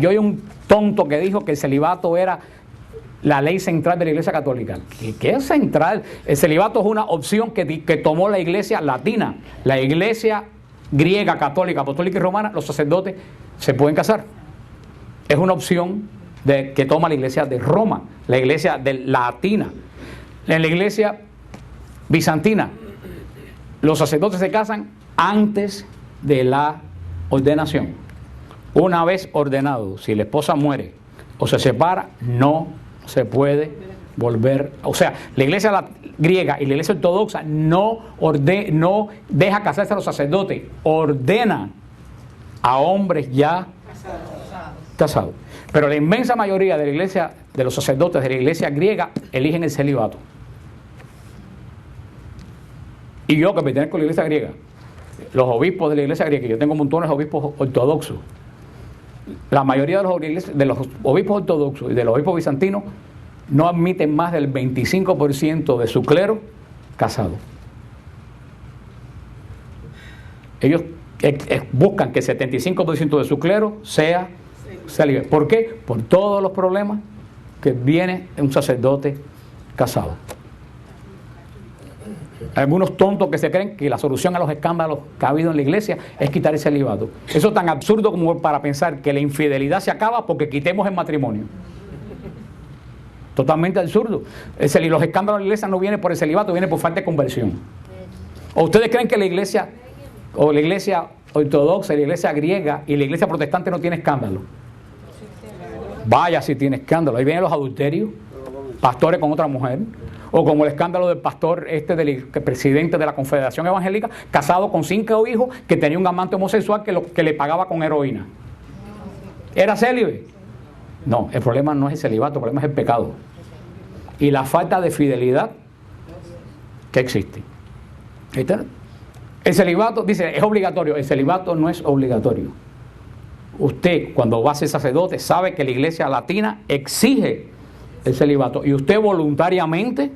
Yo oí un tonto que dijo que el celibato era la ley central de la Iglesia Católica. ¿Qué es central? El celibato es una opción que tomó la Iglesia latina. La Iglesia griega, católica, apostólica y romana, los sacerdotes se pueden casar. Es una opción que toma la Iglesia de Roma, la Iglesia latina. En la Iglesia bizantina, los sacerdotes se casan antes de la ordenación. Una vez ordenado, si la esposa muere o se separa, no se puede volver. O sea, la iglesia griega y la iglesia ortodoxa no deja casarse a los sacerdotes, ordena a hombres ya casados. Pero la inmensa mayoría de la iglesia, de los sacerdotes de la iglesia griega, eligen el celibato. Y yo, que pertenezco a la iglesia griega, los obispos de la iglesia griega, yo tengo montones de obispos ortodoxos, la mayoría de los obispos ortodoxos y de los obispos bizantinos no admiten más del 25% de su clero casado. Ellos buscan que el 75% de su clero sea célibe. ¿Por qué? Por todos los problemas que viene un sacerdote casado. Algunos tontos que se creen que la solución a los escándalos que ha habido en la iglesia es quitar el celibato. Eso es tan absurdo como para pensar que la infidelidad se acaba porque quitemos el matrimonio. Totalmente absurdo. Los escándalos de la iglesia no vienen por el celibato, vienen por falta de conversión. ¿O ustedes creen que la iglesia ortodoxa, la iglesia griega y la iglesia protestante no tiene escándalo? Vaya si tiene escándalo. Ahí vienen los adulterios, pastores con otra mujer. O como el escándalo del pastor del presidente de la Confederación Evangélica, casado con 5 hijos, que tenía un amante homosexual que le pagaba con heroína. ¿Era célibe? No, el problema no es el celibato, el problema es el pecado. Y la falta de fidelidad que existe. El celibato, dice, es obligatorio. El celibato no es obligatorio. Usted, cuando va a ser sacerdote, sabe que la iglesia latina exige el celibato. Y usted voluntariamente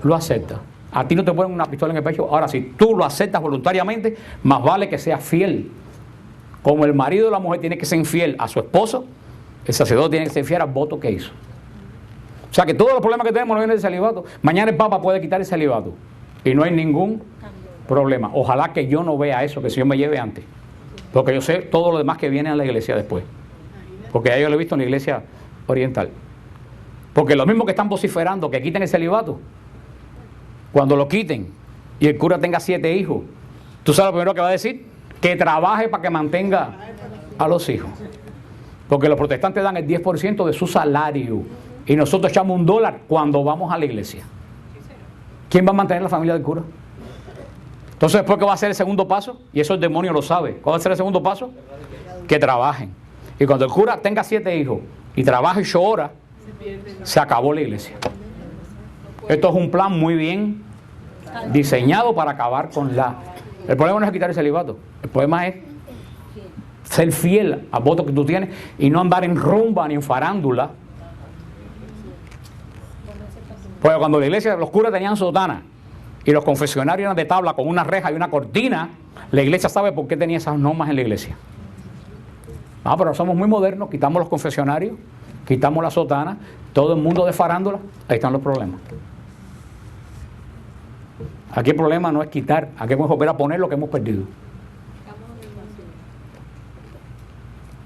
lo acepta. A ti no te ponen una pistola en el pecho. Ahora, si tú lo aceptas voluntariamente, más vale que seas fiel. Como el marido de la mujer tiene que ser infiel a su esposo, el sacerdote tiene que ser fiel al voto que hizo. O sea que todos los problemas que tenemos no vienen del celibato. Mañana el Papa puede quitar el celibato y no hay ningún problema. Ojalá que yo no vea eso, que el Señor me lleve antes. Porque yo sé todo lo demás que viene a la iglesia después. Porque ya yo lo he visto en la iglesia oriental. Porque los mismos que están vociferando que quiten el celibato, cuando lo quiten y el cura tenga 7 hijos, ¿tú sabes lo primero que va a decir? Que trabaje para que mantenga a los hijos. Porque los protestantes dan el 10% de su salario y nosotros echamos $1 cuando vamos a la iglesia. ¿Quién va a mantener la familia del cura? Entonces, después, ¿qué va a ser el segundo paso? Y eso el demonio lo sabe. ¿Cuál va a ser el segundo paso? Que trabajen. Y cuando el cura tenga 7 hijos y trabaje 8 horas, se acabó la iglesia. Esto es un plan muy bien diseñado para acabar con la... El problema no es quitar el celibato. El problema es ser fiel al voto que tú tienes y no andar en rumba ni en farándula. Porque cuando la iglesia, los curas tenían sotana y los confesionarios eran de tabla con una reja y una cortina, la iglesia sabe por qué tenía esas normas en la iglesia. No, pero somos muy modernos, quitamos los confesionarios, quitamos la sotana, todo el mundo de farándula, ahí están los problemas. Aquí el problema no es quitar, aquí vamos a volver a poner lo que hemos perdido.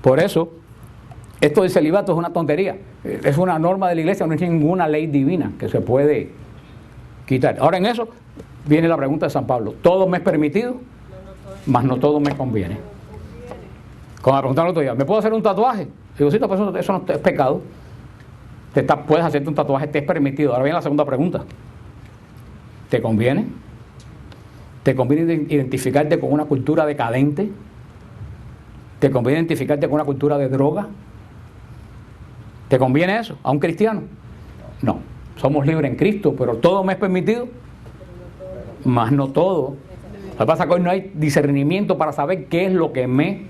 Por eso, esto del celibato es una tontería. Es una norma de la iglesia, no es ninguna ley divina que se puede quitar. Ahora en eso viene la pregunta de San Pablo. Todo me es permitido, mas no todo me conviene. Como me preguntaron el otro día, ¿me puedo hacer un tatuaje? Digo, sí, pues eso no es pecado. Puedes hacerte un tatuaje, te es permitido. Ahora viene la segunda pregunta. ¿Te conviene? ¿Te conviene identificarte con una cultura decadente? ¿Te conviene identificarte con una cultura de droga? ¿Te conviene eso a un cristiano? No. Somos libres en Cristo, pero todo me es permitido, mas no todo. Lo que pasa es que hoy no hay discernimiento para saber qué es lo que me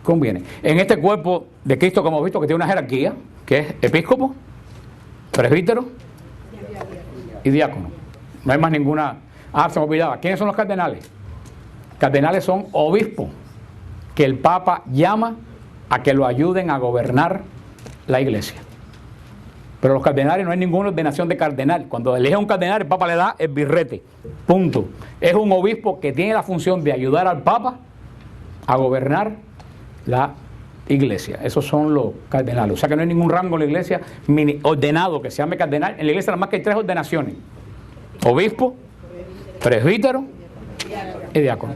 conviene. En este cuerpo de Cristo, como hemos visto, que tiene una jerarquía, que es episcopo, presbítero y diácono. No hay más ninguna. Se me olvidaba. ¿Quiénes son los cardenales? Cardenales son obispos que el Papa llama a que lo ayuden a gobernar la iglesia. Pero los cardenales no hay ninguna ordenación de cardenal. Cuando elige a un cardenal, el Papa le da el birrete. Punto. Es un obispo que tiene la función de ayudar al Papa a gobernar la iglesia. Esos son los cardenales. O sea que no hay ningún rango en la iglesia ordenado que se llame cardenal. En la iglesia nada más que hay 3 ordenaciones: obispo, presbítero y diácono.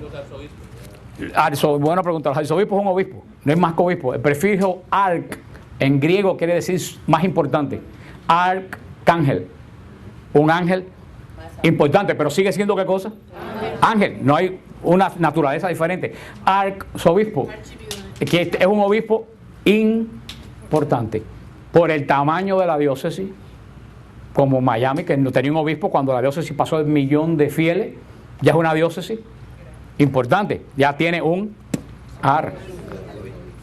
Buena pregunta. Los arzobispos es un obispo, no es más que obispo. El prefijo arc en griego quiere decir más importante. Arcángel, un ángel importante, pero sigue siendo ¿qué cosa? Ángel. No hay una naturaleza diferente. Arzobispo, que es un obispo importante por el tamaño de la diócesis, como Miami, que no tenía un obispo cuando la diócesis pasó el 1.000.000 de fieles, ya es una diócesis importante, ya tiene un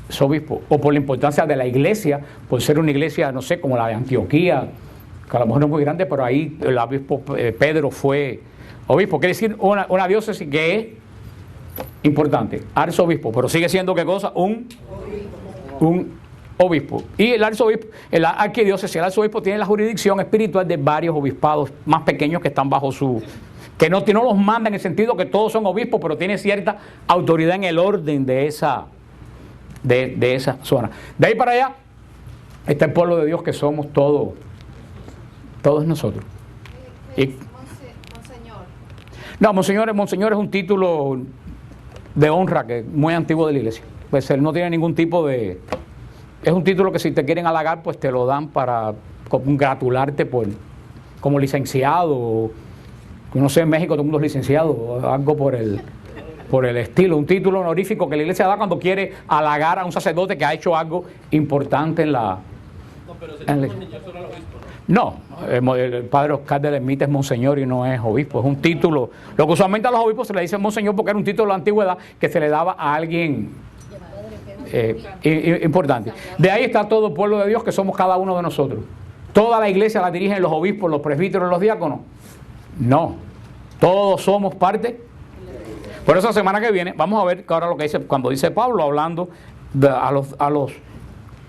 arzobispo, o por la importancia de la iglesia, por ser una iglesia, no sé, como la de Antioquía, que a lo mejor no es muy grande, pero ahí el obispo Pedro fue obispo. Quiere decir una diócesis que es importante, arzobispo, pero sigue siendo ¿qué cosa? Un obispo. Y el arzobispo, la arquidiócesis, el arzobispo tiene la jurisdicción espiritual de varios obispados más pequeños que están bajo su... que no los manda en el sentido que todos son obispos, pero tiene cierta autoridad en el orden de esa zona. De ahí para allá está el pueblo de Dios, que somos todos nosotros. Monseñor. Monseñor es un título de honra que es muy antiguo de la iglesia. Pues él no tiene ningún tipo de... Es un título que si te quieren halagar, pues te lo dan para congratularte como licenciado. No sé, en México todo el mundo es licenciado, algo por el estilo. Un título honorífico que la iglesia da cuando quiere halagar a un sacerdote que ha hecho algo importante en la... No, pero no, el padre Oscar de la Ermita es monseñor y no es obispo, es un título. Lo que usualmente a los obispos se le dice monseñor porque era un título de la antigüedad que se le daba a alguien importante. De ahí está todo el pueblo de Dios, que somos cada uno de nosotros. ¿Toda la iglesia la dirigen los obispos, los presbíteros, los diáconos? No, todos somos parte. Por eso la semana que viene vamos a ver que ahora lo que dice, cuando dice Pablo hablando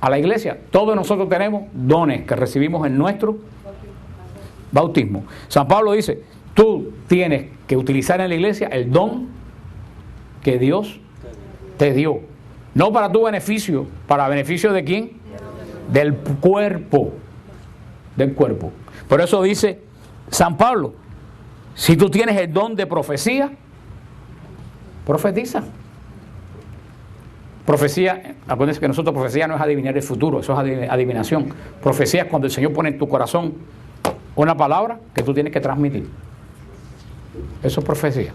a la iglesia, todos nosotros tenemos dones que recibimos en nuestro bautismo. San Pablo dice, tú tienes que utilizar en la iglesia el don que Dios te dio, no para tu beneficio. ¿Para beneficio de quién? Del cuerpo. Por eso dice San Pablo, si tú tienes el don de profecía, profetiza. Profecía, acuérdense que nosotros profecía no es adivinar el futuro, eso es adivinación. Profecía es cuando el Señor pone en tu corazón una palabra que tú tienes que transmitir. Eso es profecía.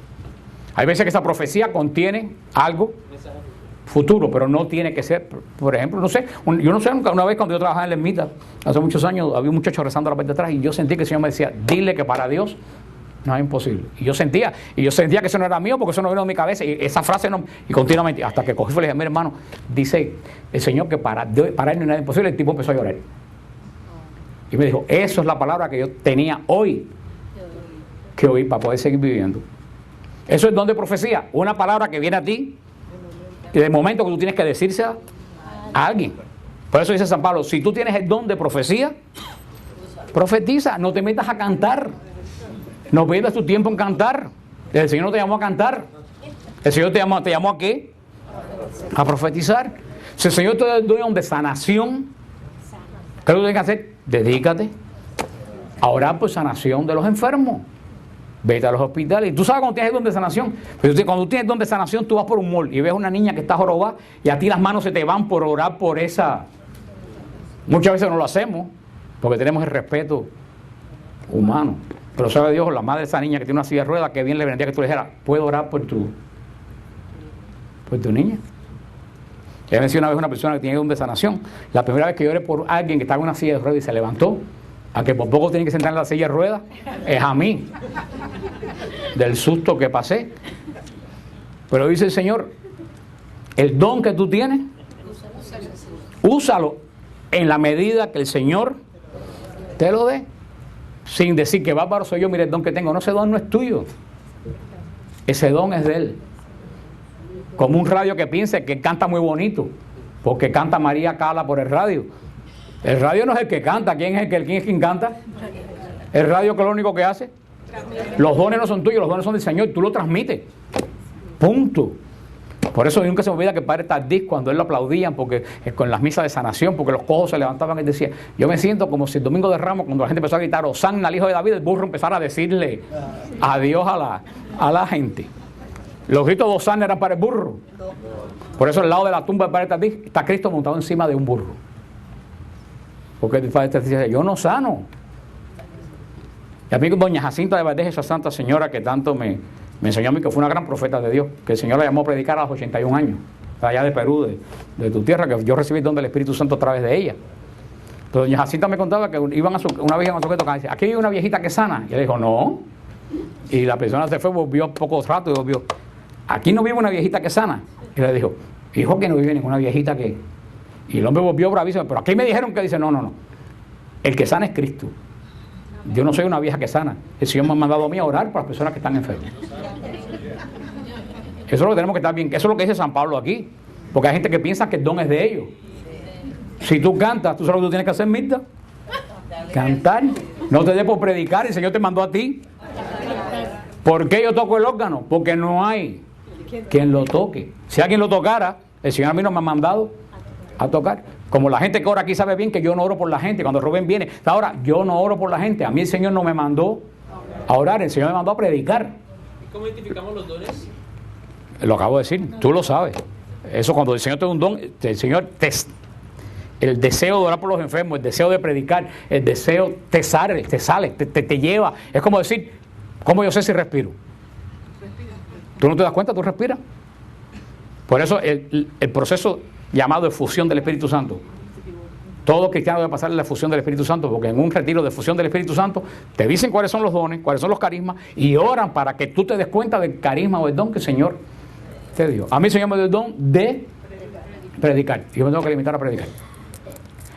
Hay veces que esa profecía contiene algo futuro, pero no tiene que ser, por ejemplo, no sé, yo no sé, una vez cuando yo trabajaba en la ermita, hace muchos años, había un muchacho rezando a la parte de atrás y yo sentí que el Señor me decía, dile que para Dios no es imposible. Y yo sentía que eso no era mío porque eso no vino de mi cabeza. Y esa frase no, y continuamente, hasta que cogí y le dije, mira hermano, dice el Señor que para él no es nada imposible. El tipo empezó a llorar. Y me dijo, eso es la palabra que yo tenía hoy que oír para poder seguir viviendo. Eso es don de profecía, una palabra que viene a ti y de momento que tú tienes que decirse a alguien. Por eso dice San Pablo, si tú tienes el don de profecía, profetiza, no te metas a cantar. No pierdas tu tiempo en cantar. El Señor no te llamó a cantar. El Señor te llamó ¿a qué? A profetizar. Si el Señor te da el don de sanación, ¿qué es lo que tienes que hacer? Dedícate a orar por sanación de los enfermos. Vete a los hospitales. Y tú sabes cuando tienes el don de sanación. Pero cuando tú tienes el don de sanación, tú vas por un mall y ves a una niña que está jorobada y a ti las manos se te van por orar por esa. Muchas veces no lo hacemos porque tenemos el respeto humano. Pero sabe Dios, la madre de esa niña que tiene una silla de ruedas, que bien le vendría que tú le dijeras, ¿puedo orar por tu niña? Yo me decía una vez una persona que tiene don de sanación. La primera vez que yo oré por alguien que estaba en una silla de ruedas y se levantó, a que por poco tiene que sentar en la silla de ruedas, es a mí, del susto que pasé. Pero dice el Señor, el don que tú tienes, úsalo en la medida que el Señor te lo dé. Sin decir que bárbaro soy yo, mire el don que tengo. No, ese don no es tuyo. Ese don es de Él. Como un radio que piense que canta muy bonito, porque canta María Cala por el radio. El radio no es el que canta. ¿Quién es quien canta? El radio, que es lo único que hace. Los dones no son tuyos, los dones son del Señor. Tú lo transmites. Punto. Por eso nunca se me olvida que el padre Tardís, cuando él lo aplaudían porque con las misas de sanación, porque los cojos se levantaban, él decía, yo me siento como si el domingo de Ramos, cuando la gente empezó a gritar Hosanna al hijo de David, el burro empezara a decirle adiós a la gente. Los gritos de Hosanna eran para el burro. Por eso al lado de la tumba del padre Tardís está Cristo montado encima de un burro. Porque el padre Tardís dice, yo no sano. Y a mí doña Jacinta de Valdés, esa santa señora que tanto me enseñó a mí, que fue una gran profeta de Dios, que el Señor la llamó a predicar a los 81 años, allá de Perú, de tu tierra, que yo recibí el don del Espíritu Santo a través de ella. Entonces doña Jacinta me contaba que iban una vez a su tocar y dice, aquí hay una viejita que sana. Y ella dijo, no. Y la persona se fue, volvió poco rato y volvió, aquí no vive una viejita que sana. Y le dijo, hijo, que no vive ninguna viejita que... Y el hombre volvió bravísimo, pero aquí me dijeron que dice, no. El que sana es Cristo. Yo no soy una vieja que sana. El Señor me ha mandado a mí a orar por las personas que están enfermas. Eso es lo que tenemos que estar bien. Eso es lo que dice San Pablo aquí. Porque hay gente que piensa que el don es de ellos. Si tú cantas, ¿tú sabes lo que tú tienes que hacer, Mirta? Cantar. No te dé por predicar. El Señor te mandó a ti. ¿Por qué yo toco el órgano? Porque no hay quien lo toque. Si alguien lo tocara, el Señor a mí no me ha mandado a tocar. Como la gente que ora aquí sabe bien que yo no oro por la gente. Cuando Rubén viene, ahora yo no oro por la gente. A mí el Señor no me mandó a orar, el Señor me mandó a predicar. ¿Y cómo identificamos los dones? Lo acabo de decir, tú lo sabes. Eso cuando el Señor te da un don, el Señor el deseo de orar por los enfermos, el deseo de predicar, el deseo te sale, te lleva. Es como decir, ¿cómo yo sé si respiro? ¿Tú no te das cuenta? ¿Tú respiras? Por eso el proceso llamado efusión del Espíritu Santo. Todo cristiano debe pasar la efusión del Espíritu Santo, porque en un retiro de efusión del Espíritu Santo te dicen cuáles son los dones, cuáles son los carismas, y oran para que tú te des cuenta del carisma o el don que el Señor te dio. A mí el Señor me dio el don de predicar. Y yo me tengo que limitar a predicar.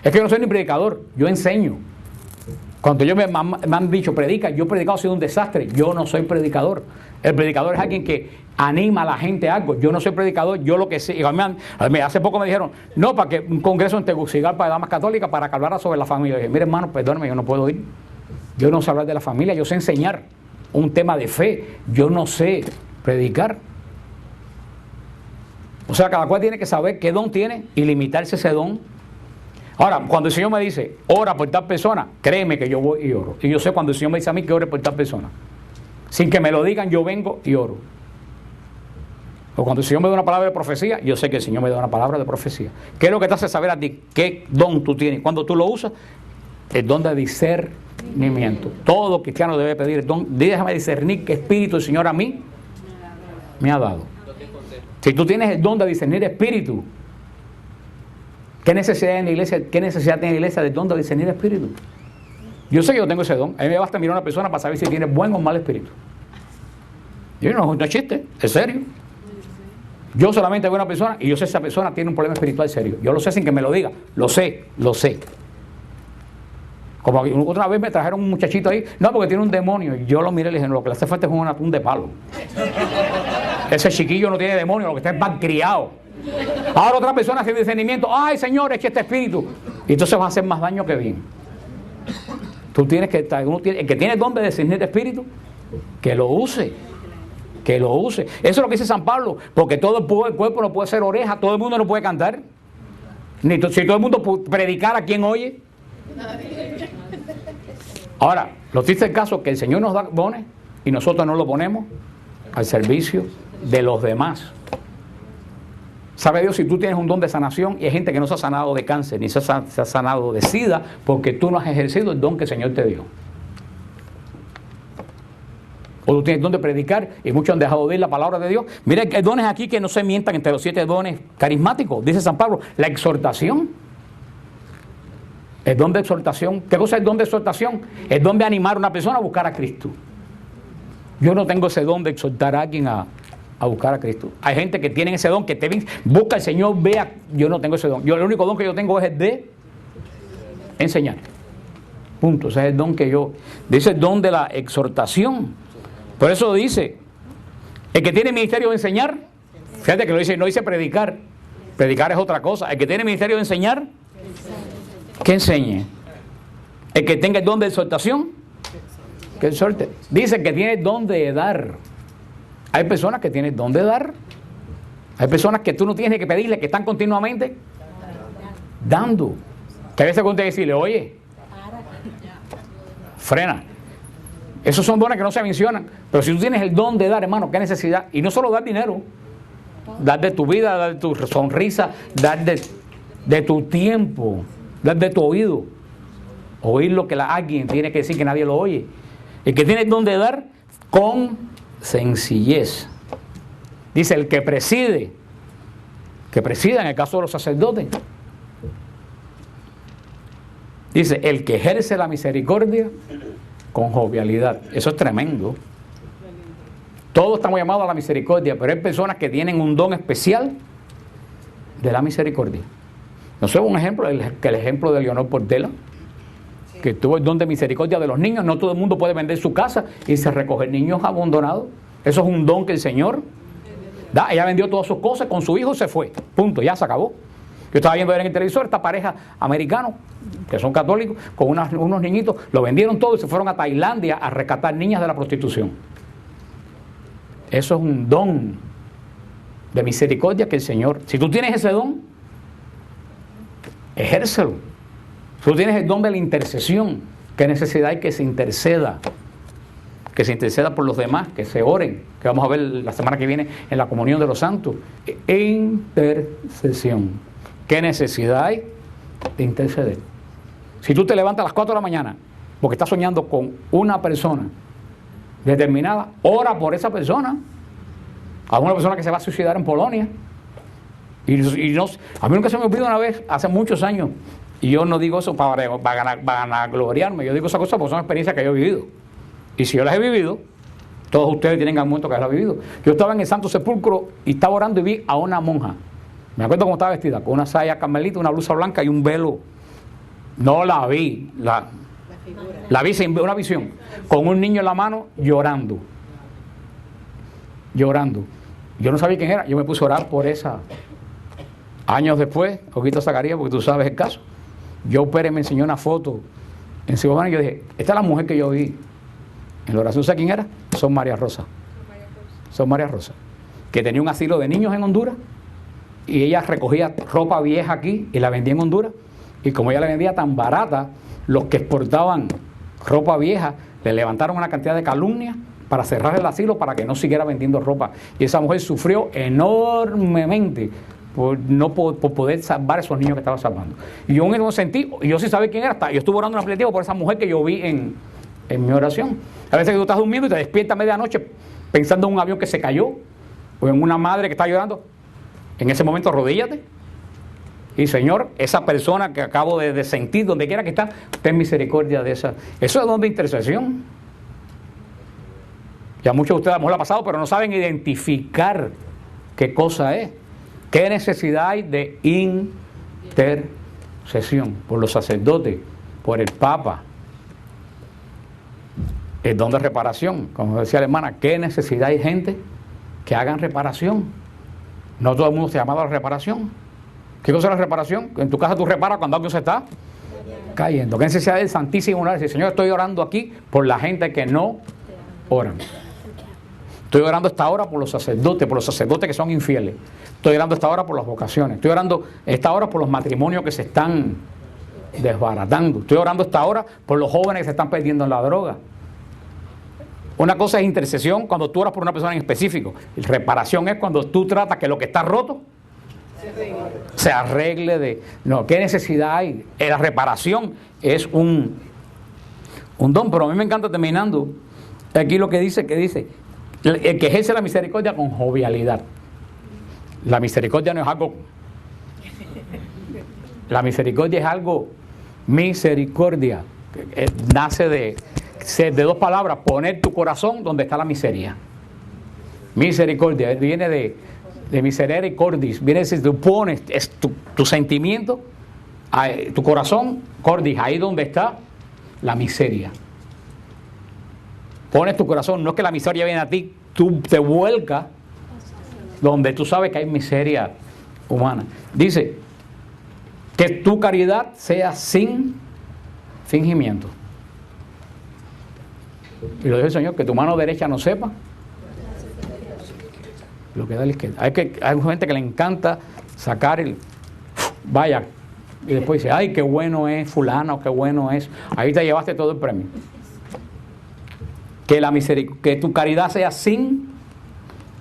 Es que yo no soy ni predicador, yo enseño. Cuando me han dicho predica, yo he predicado, ha sido un desastre. Yo no soy predicador. El predicador es alguien que anima a la gente a algo. Yo no soy predicador, yo lo que sé. Hace poco me dijeron, no, para que un congreso en Tegucigalpa de damas católicas para que hablara sobre la familia. Yo dije, mire hermano, perdóneme, yo no puedo ir. Yo no sé hablar de la familia, yo sé enseñar un tema de fe. Yo no sé predicar. O sea, cada cual tiene que saber qué don tiene y limitarse ese don. Ahora, cuando el Señor me dice, ora por tal persona, créeme que yo voy y oro. Y yo sé cuando el Señor me dice a mí que ore por tal persona. Sin que me lo digan, yo vengo y oro. O cuando el Señor me da una palabra de profecía, yo sé que el Señor me da una palabra de profecía. ¿Qué es lo que te hace saber a ti qué don tú tienes? Cuando tú lo usas, el don de discernimiento. Todo cristiano debe pedir el don. Déjame discernir qué espíritu el Señor a mí me ha dado. Si tú tienes el don de discernir espíritu, ¿qué necesidad tiene la iglesia del don de discernir espíritu? Yo sé que yo tengo ese don. A mí me basta mirar a una persona para saber si tiene buen o mal espíritu. Yo no es chiste, es serio. Yo solamente veo a una persona y yo sé si esa persona tiene un problema espiritual serio. Yo lo sé sin que me lo diga. Lo sé. Como otra vez me trajeron un muchachito ahí, no, porque tiene un demonio. Y yo lo miré y le dije, no, lo que le hace falta es un atún de palo. Ese chiquillo no tiene demonio, lo que está es mal criado. Ahora otra persona hace discernimiento, ay Señor, es que este espíritu. Y entonces va a hacer más daño que bien. Tú tienes que estar, el que tiene el don de discernir espíritu, que lo use. Que lo use. Eso es lo que dice San Pablo, porque todo el cuerpo no puede ser oreja, todo el mundo no puede cantar. Si todo el mundo predicara, ¿a quién oye? Ahora, lo triste el caso es que el Señor nos da dones y nosotros no lo ponemos al servicio de los demás. Sabe Dios si tú tienes un don de sanación y hay gente que no se ha sanado de cáncer ni se ha sanado de SIDA porque tú no has ejercido el don que el Señor te dio. O tú tienes don de predicar y muchos han dejado de oír la palabra de Dios. Mira, hay dones aquí que no se mientan entre los 7 dones carismáticos. Dice San Pablo, la exhortación. El don de exhortación. ¿Qué cosa es el don de exhortación? El don de animar a una persona a buscar a Cristo. Yo no tengo ese don de exhortar a alguien a buscar a Cristo. Hay gente que tiene ese don, que te busca al Señor, vea. Yo no tengo ese don. El único don que yo tengo es el de enseñar. Punto. Ese es el don que yo... Dice el don de la exhortación. Por eso dice, el que tiene ministerio de enseñar, fíjate que no dice predicar. Predicar es otra cosa. El que tiene ministerio de enseñar, que enseñe. El que tenga el don de exhortación, que exhorte. Dice que tiene el don de dar. Hay personas que tienen el don de dar. Hay personas que tú no tienes que pedirle, que están continuamente dando. Que a veces cuando te decirle, oye, frena. Esos son dones que no se mencionan. Pero si tú tienes el don de dar, hermano, qué necesidad. Y no solo dar dinero, dar de tu vida, dar de tu sonrisa, dar de tu tiempo, dar de tu oído. Oír lo que alguien tiene que decir que nadie lo oye. El que tiene el don de dar con sencillez. Dice el que preside en el caso de los sacerdotes. Dice el que ejerce la misericordia con jovialidad. Eso es tremendo. Todos estamos llamados a la misericordia, pero hay personas que tienen un don especial de la misericordia. No sé, un ejemplo, el ejemplo de Leonor Portela, que tuvo el don de misericordia de los niños. No todo el mundo puede vender su casa y se recoger niños abandonados. Eso es un don que el Señor da. Ella vendió todas sus cosas, con su hijo se fue. Punto, ya se acabó. Yo estaba viendo en el televisor esta pareja americana, que son católicos, con unos niñitos, lo vendieron todo y se fueron a Tailandia a rescatar niñas de la prostitución. Eso es un don de misericordia que el Señor, si tú tienes ese don, ejércelo. Si tú tienes el don de la intercesión, ¿qué necesidad hay que se interceda? Que se interceda por los demás, que se oren, que vamos a ver la semana que viene en la comunión de los santos. Intercesión. ¿Qué necesidad hay de interceder? Si tú te levantas a las 4 de la mañana porque estás soñando con una persona determinada, ora por esa persona. A una persona que se va a suicidar en Polonia. A mí nunca se me olvidó una vez, hace muchos años, y yo no digo eso para gloriarme, yo digo esa cosa porque son experiencias que yo he vivido. Y si yo las he vivido, todos ustedes tienen algún momento que las han vivido. Yo estaba en el Santo Sepulcro y estaba orando y vi a una monja. Me acuerdo cómo estaba vestida, con una saya carmelita, una blusa blanca y un velo. No la vi, la vi sin una visión, con un niño en la mano llorando. Yo no sabía quién era, yo me puse a orar por esa. Años después, Ojito Zacarías, porque tú sabes el caso, yo Pérez me enseñó una foto en Ciudad y yo dije, esta es la mujer que yo vi en la oración. ¿Sabes quién era? Son María Rosa, que tenía un asilo de niños en Honduras y ella recogía ropa vieja aquí y la vendía en Honduras, y como ella la vendía tan barata, los que exportaban ropa vieja le levantaron una cantidad de calumnias para cerrar el asilo para que no siguiera vendiendo ropa, y esa mujer sufrió enormemente por poder salvar a esos niños que estaba salvando. Y yo en un sentido, yo sí sabía quién era, yo estuve orando una aflictivo por esa mujer que yo vi en mi oración. A veces que tú estás durmiendo y te despiertas a medianoche pensando en un avión que se cayó, o en una madre que está llorando. En ese momento arrodíllate y Y Señor, esa persona que acabo de sentir, donde quiera que está, ten misericordia de esa. Eso es don de intercesión. Ya muchos de ustedes a lo mejor lo ha pasado, pero no saben identificar qué cosa es. ¿Qué necesidad hay de intercesión? Por los sacerdotes, por el Papa. El don de reparación. Como decía la hermana, ¿qué necesidad hay gente que hagan reparación? No todo el mundo se ha llamado a la reparación. ¿Qué cosa es la reparación? En tu casa tú reparas cuando algo se está cayendo. ¿Qué necesidad del Santísimo orar? Dice, Señor, estoy orando aquí por la gente que no oran. Estoy orando esta hora por los sacerdotes que son infieles. Estoy orando esta hora por las vocaciones. Estoy orando esta hora por los matrimonios que se están desbaratando. Estoy orando esta hora por los jóvenes que se están perdiendo en la droga. Una cosa es intercesión cuando tú oras por una persona en específico. Y reparación es cuando tú tratas que lo que está roto se arregle de... No, ¿qué necesidad hay? La reparación es un don, pero a mí me encanta terminando aquí lo que dice, el que ejerce la misericordia con jovialidad. La misericordia no es algo... La misericordia es algo... Misericordia. Nace de dos palabras, poner tu corazón donde está la miseria. Misericordia, viene de miserere cordis, viene a decir, tú pones tu sentimiento, tu corazón, cordis, ahí donde está la miseria. Pones tu corazón, no es que la miseria viene a ti, tú te vuelcas donde tú sabes que hay miseria humana. Dice, que tu caridad sea sin fingimiento. Y lo dice el Señor, que tu mano derecha no sepa lo que da a la izquierda. Hay gente que le encanta sacar vaya, y después dice, ay, qué bueno es fulano, qué bueno es. Ahí te llevaste todo el premio. Que tu caridad sea sin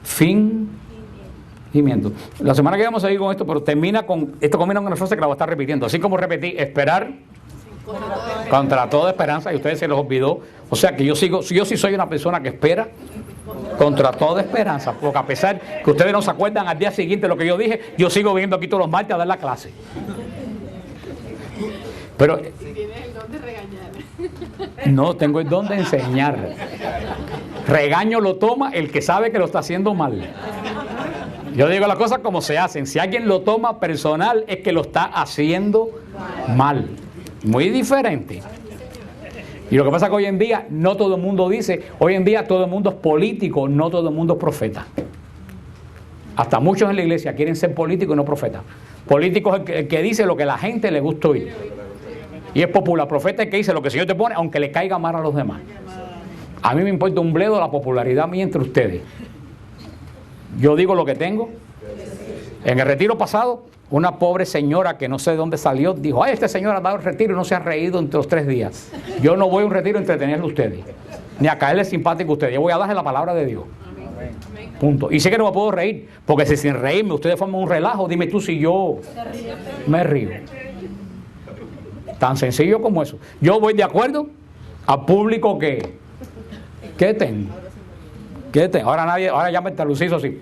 fingimiento. La semana que vamos a ir con esto, pero combina con una frase que la voy a estar repitiendo. Así como repetí, esperar contra toda esperanza, y a ustedes se les olvidó. O sea que yo sí soy una persona que espera contra toda esperanza, porque a pesar que ustedes no se acuerdan al día siguiente de lo que yo dije, yo sigo viniendo aquí todos los martes a dar la clase. Pero si tienes el don de regañar. no tengo el don de enseñar. Regaño lo toma el que sabe que lo está haciendo mal. Yo digo las cosas como se hacen. Si alguien lo toma personal, es que lo está haciendo mal. Muy diferente. Y lo que pasa es que hoy en día no todo el mundo dice, hoy en día todo el mundo es político, no todo el mundo es profeta. Hasta muchos en la iglesia quieren ser políticos y no profetas. Político es el que dice lo que a la gente le gusta oír. Y es popular. Profeta es el que dice lo que el Señor te pone, aunque le caiga mal a los demás. A mí me importa un bledo la popularidad mía entre ustedes. Yo digo lo que tengo. En el retiro pasado, una pobre señora que no sé de dónde salió, dijo, ay, este señor ha dado el retiro y no se ha reído entre los 3 días. Yo no voy a un retiro a entretenerle a ustedes, ni a caerle simpático a ustedes. Yo voy a darle la palabra de Dios. Punto. Y sé que no me puedo reír, porque si sin reírme ustedes forman un relajo, dime tú si yo me río. Tan sencillo como eso. Yo voy de acuerdo al público que tengo. Ahora ya me Luciso así.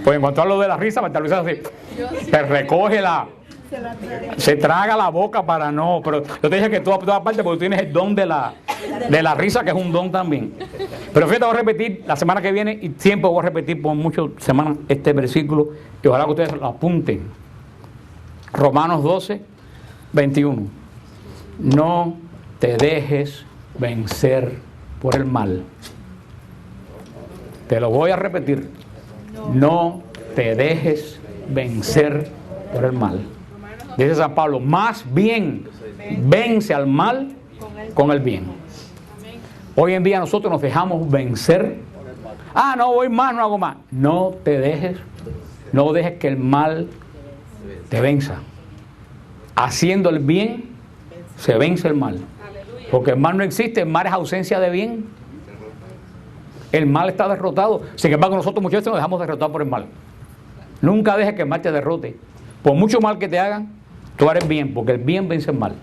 Pues en cuanto a lo de la risa, me Luciso así. Se recoge se traga la boca para no. Pero yo te dije que tú a toda parte porque tú tienes el don de la risa, que es un don también. Pero fíjate, voy a repetir la semana que viene, y siempre voy a repetir por muchas semanas este versículo, y ojalá que ustedes lo apunten. Romanos 12, 21. No te dejes vencer por el mal. Te lo voy a repetir. No te dejes vencer por el mal. Dice San Pablo, más bien vence al mal con el bien. Hoy en día nosotros nos dejamos vencer. No voy más, no hago más. No dejes que el mal te venza. Haciendo el bien se vence el mal. Porque el mal no existe, el mal es ausencia de bien. El mal está derrotado. Sin embargo, nosotros muchas veces nos dejamos derrotar por el mal. Nunca dejes que el mal te derrote. Por mucho mal que te hagan, tú harás bien, porque el bien vence el mal.